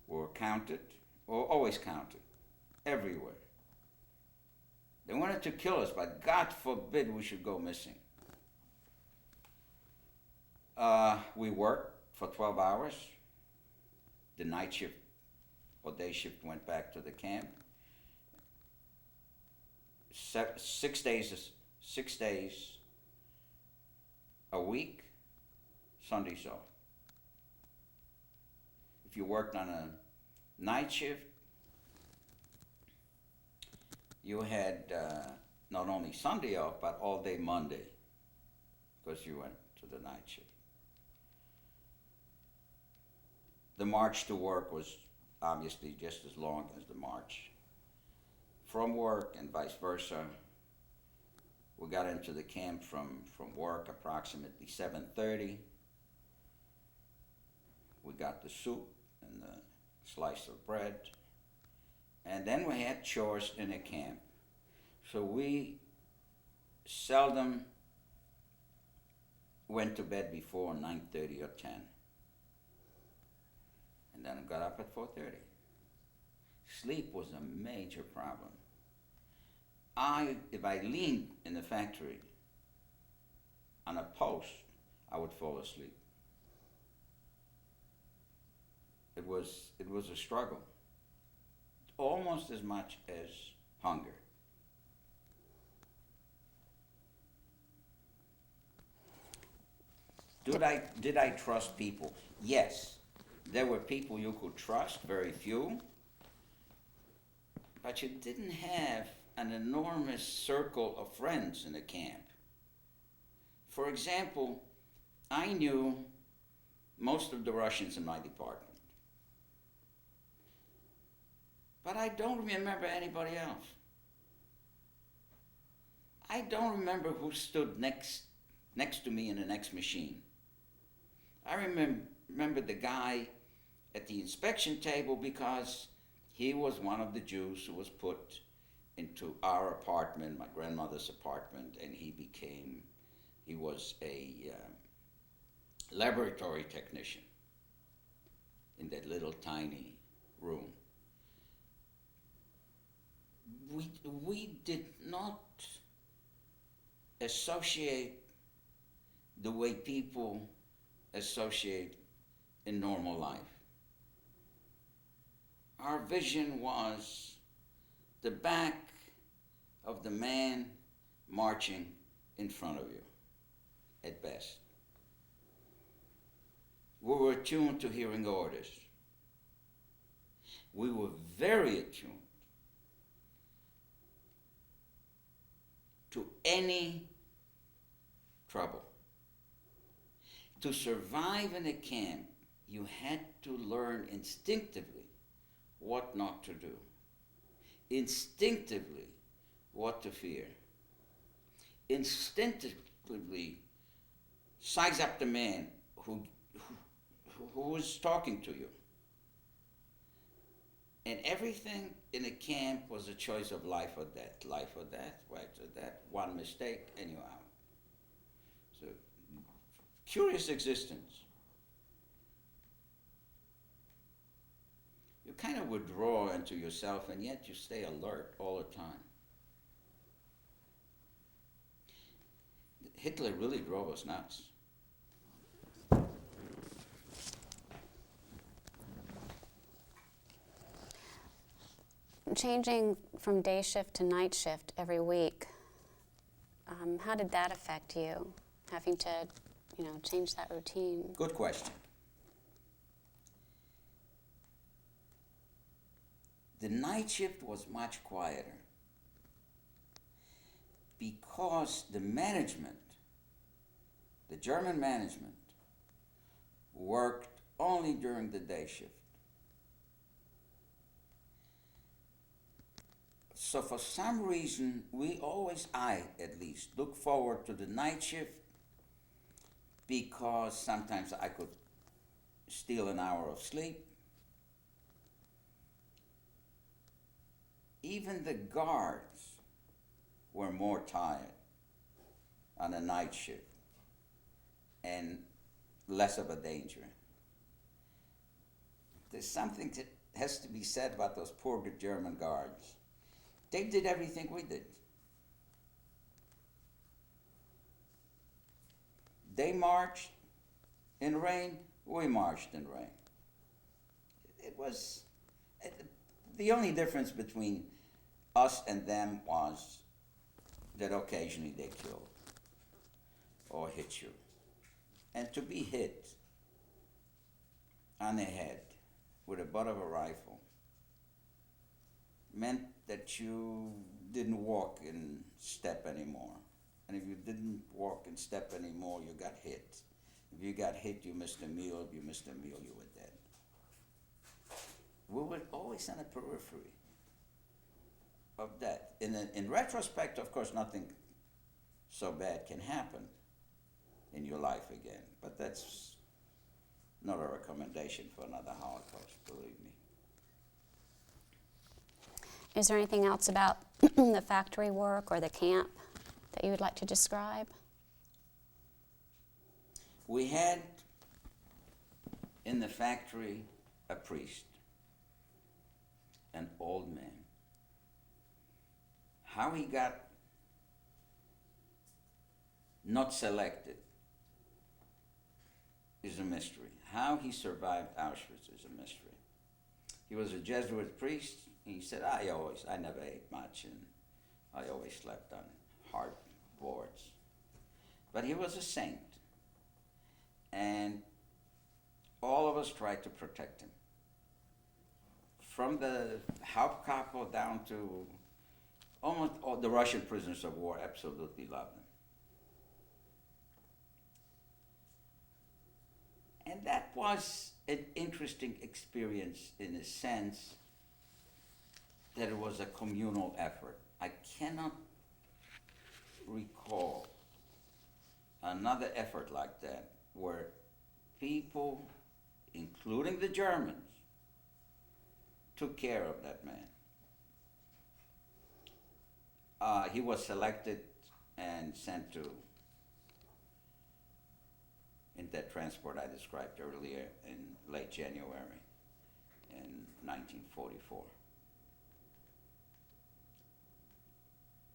We were counted, or always counted, everywhere. They wanted to kill us, but God forbid we should go missing. We worked for 12 hours. The night shift or day shift went back to the camp. 6 days a week, Sundays off. If you worked on a night shift, you had not only Sunday off, but all day Monday, because you went to the night shift. The march to work was obviously just as long as the march from work and vice versa. We got into the camp from work approximately 7:30. We got the soup and the slice of bread. And then we had chores in the camp. So we seldom went to bed before 9:30 or 10. And then I got up at 4:30. Sleep was a major problem. If I leaned in the factory on a post, I would fall asleep. It was a struggle, almost as much as hunger. Did I trust people? Yes. There were people you could trust, very few, but you didn't have an enormous circle of friends in the camp. For example, I knew most of the Russians in my department, but I don't remember anybody else. I don't remember who stood next to me in the next machine. I remember the guy at the inspection table because he was one of the Jews who was put into our apartment, my grandmother's apartment, and he was a laboratory technician in that little tiny room. We did not associate the way people associate in normal life. Our vision was the back of the man marching in front of you, at best. We were attuned to hearing orders. We were very attuned to any trouble. To survive in a camp, you had to learn instinctively what not to do, instinctively what to fear, instinctively size up the man who was talking to you. And everything in a camp was a choice of life or death, life or death, life or death. One mistake and you're out. So, curious existence. You kind of withdraw into yourself and yet you stay alert all the time. Hitler really drove us nuts. Changing from day shift to night shift every week, how did that affect you, having to, change that routine? Good question. The night shift was much quieter because the management, the German management, worked only during the day shift. So for some reason, I at least, look forward to the night shift because sometimes I could steal an hour of sleep. Even the guards were more tired on a night shift and less of a danger. There's something that has to be said about those poor German guards. They did everything we did. They marched in rain, we marched in rain. It was, the only difference between us and them was that occasionally they killed or hit you. And to be hit on the head with a butt of a rifle meant that you didn't walk in step anymore. And if you didn't walk in step anymore, you got hit. If you got hit, you missed a meal. If you missed a meal, you were dead. we were always on the periphery of that. In retrospect, of course, nothing so bad can happen in your life again, but that's not a recommendation for another Holocaust, believe me. Is there anything else about the factory work or the camp that you would like to describe? We had in the factory a priest, an old man. How he got not selected is a mystery. How he survived Auschwitz is a mystery. He was a Jesuit priest. He said, I never ate much, and I always slept on hard boards. But he was a saint. And all of us tried to protect him. From the Hauptkapo down to almost all the Russian prisoners of war absolutely loved him. And that was an interesting experience in a sense that it was a communal effort. I cannot recall another effort like that where people, including the Germans, took care of that man. He was selected and sent to, in that transport I described earlier, in late January in 1944.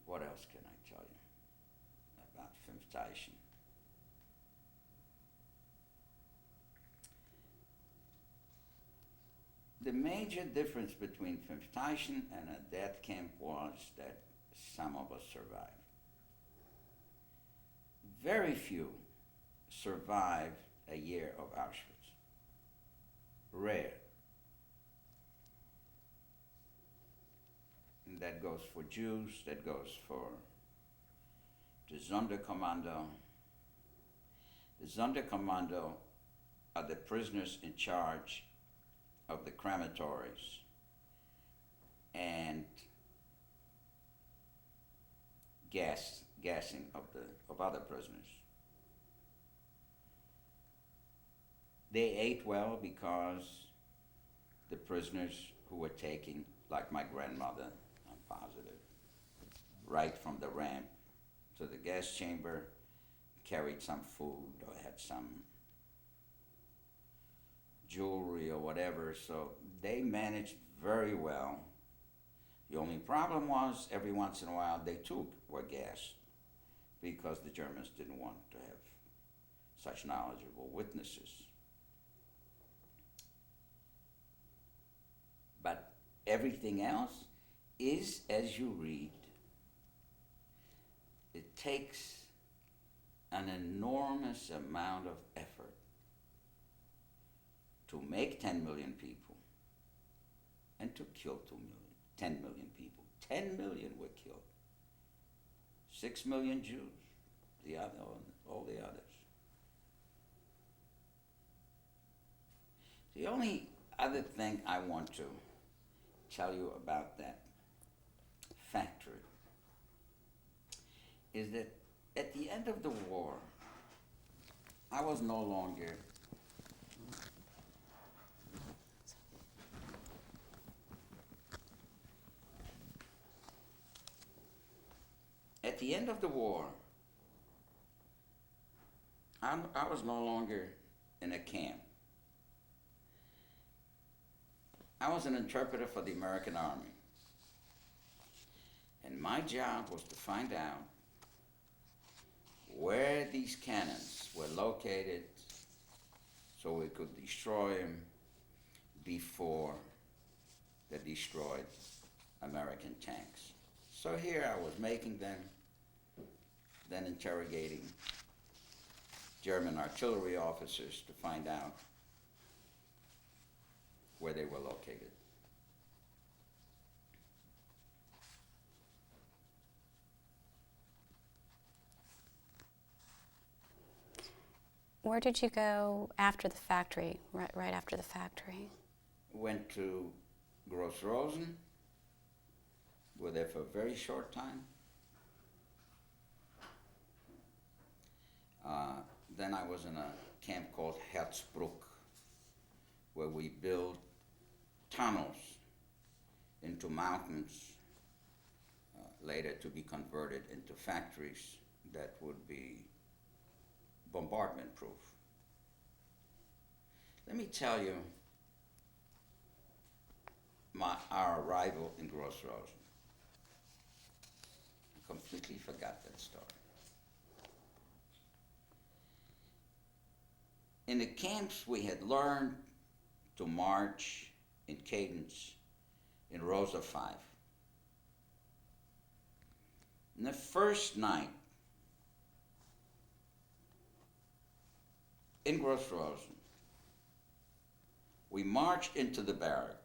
What else can I tell you about Fünfteischen? The major difference between Fünfteischen and a death camp was that some of us survived. Very few survived a year of Auschwitz. Rare. And that goes for Jews, that goes for the Sonderkommando. The Sonderkommando are the prisoners in charge of the crematories and gassing of other prisoners. They ate well because the prisoners who were taken, like my grandmother, I'm positive, right from the ramp to the gas chamber, carried some food or had some jewelry or whatever, so they managed very well. The only problem was every once in a while they too were gassed because the Germans didn't want to have such knowledgeable witnesses. But everything else is as you read. It takes an enormous amount of effort to make 10 million people and to kill 10 million people. 10 million were killed. 6 million Jews, all the others. The only other thing I want to tell you about that factory is that at the end of the war, I was no longer At the end of the war, I was no longer in a camp. I was an interpreter for the American Army. And my job was to find out where these cannons were located so we could destroy them before they destroyed American tanks. So here I was making them, then interrogating German artillery officers to find out where they were located. Where did you go after the factory, right after the factory? Went to Gross Rosen. Were there for a very short time. Then I was in a camp called Herzbruck, where we built tunnels into mountains, later to be converted into factories that would be bombardment proof. Let me tell you our arrival in Gross Rosen. I completely forgot that story. In the camps, we had learned to march in cadence in rows of 5. And the first night in Gross Rosen, we marched into the barrack.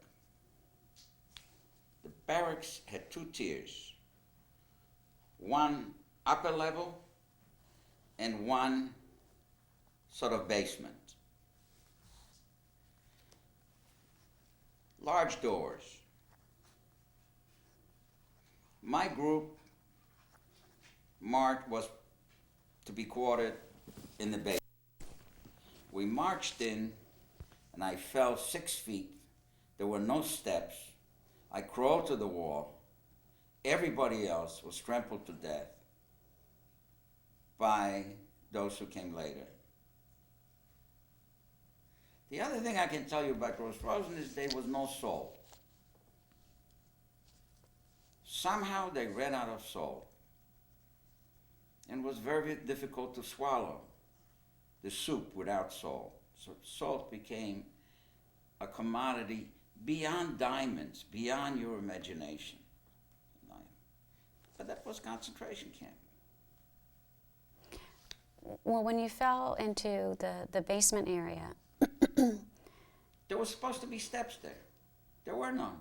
The barracks had 2 tiers, one upper level and one sort of basement. Large doors. My group was to be quartered in the basement. We marched in, and I fell 6 feet. There were no steps. I crawled to the wall. Everybody else was trampled to death by those who came later. The other thing I can tell you about Gross Rosen is there was no salt. Somehow they ran out of salt, and it was very difficult to swallow the soup without salt. So salt became a commodity beyond diamonds, beyond your imagination. But that was concentration camp. Well, when you fell into the basement area, there was supposed to be steps there. There were none.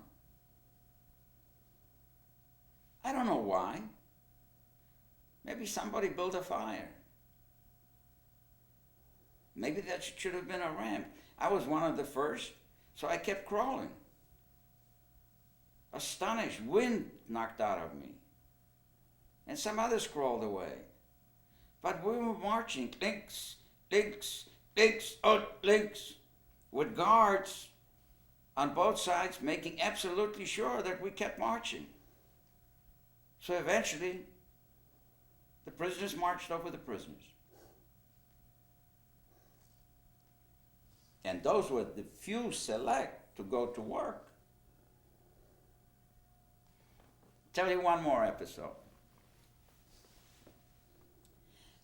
I don't know why. Maybe somebody built a fire. Maybe that should have been a ramp. I was one of the first, so I kept crawling. Astonished, wind knocked out of me. And some others crawled away. But we were marching, links, links, links, links, with guards on both sides making absolutely sure that we kept marching. So eventually, the prisoners marched over the prisoners. And those were the few select to go to work. Tell you one more episode.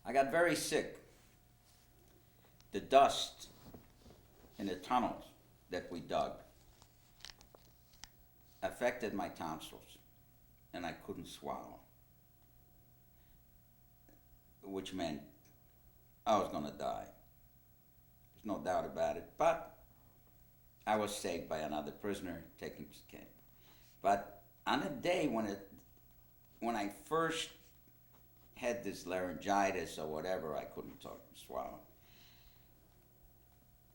I got very sick. The dust in the tunnels that we dug affected my tonsils, and I couldn't swallow, which meant I was going to die. There's no doubt about it. But I was saved by another prisoner taken to camp. But on a day when I first had this laryngitis or whatever, I couldn't talk and swallow,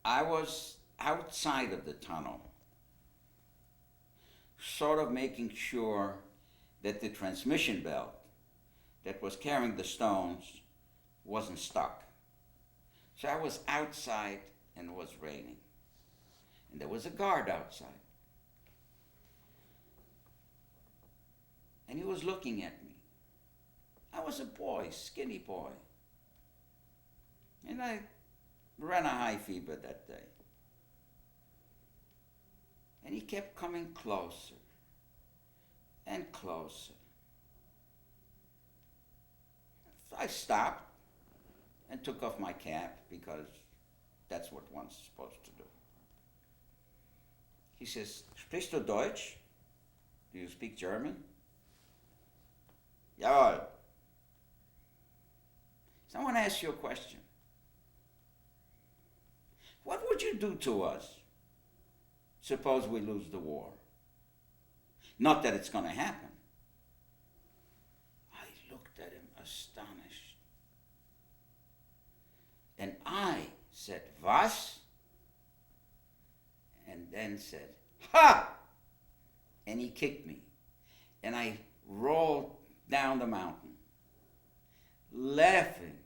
I was outside of the tunnel, sort of making sure that the transmission belt that was carrying the stones wasn't stuck. So I was outside, and it was raining. And there was a guard outside. And he was looking at me. I was a boy, skinny boy. And I ran a high fever that day. And he kept coming closer and closer. So I stopped and took off my cap because that's what one's supposed to do. He says, "Sprichst du Deutsch? Do you speak German?" Jawohl. So I want to ask you a question. What would you do to us? Suppose we lose the war. Not that it's going to happen. I looked at him astonished. And I said, "Was?" And then said, "Ha! and he kicked me. And I rolled down the mountain, laughing.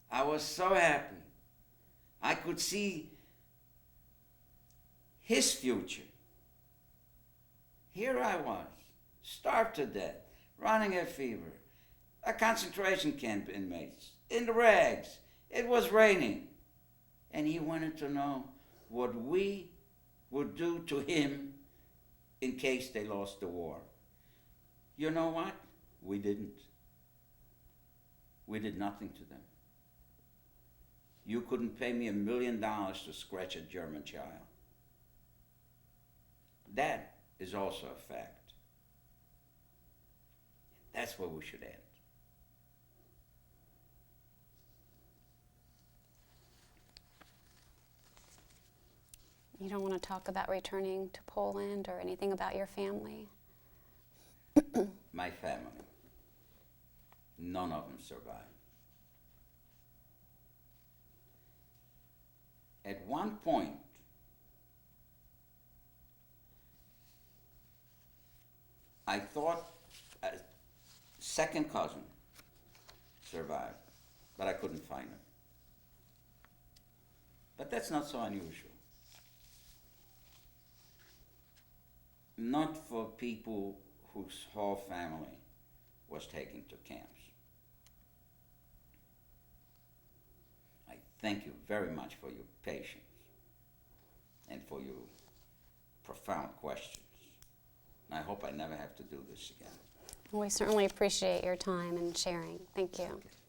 I was so happy. I could see his future. Here I was, starved to death, running a fever, a concentration camp inmates, in the rags. It was raining. And he wanted to know what we would do to him in case they lost the war. You know what? We didn't. We did nothing to them. You couldn't pay me $1 million to scratch a German child. That is also a fact. That's where we should end. You don't want to talk about returning to Poland or anything about your family? My family, none of them survived. At one point, I thought a second cousin survived, but I couldn't find him. But that's not so unusual. Not for people whose whole family was taken to camps. I thank you very much for your patience and for your profound questions. And I hope I never have to do this again. We certainly appreciate your time and sharing. Thank you. Okay.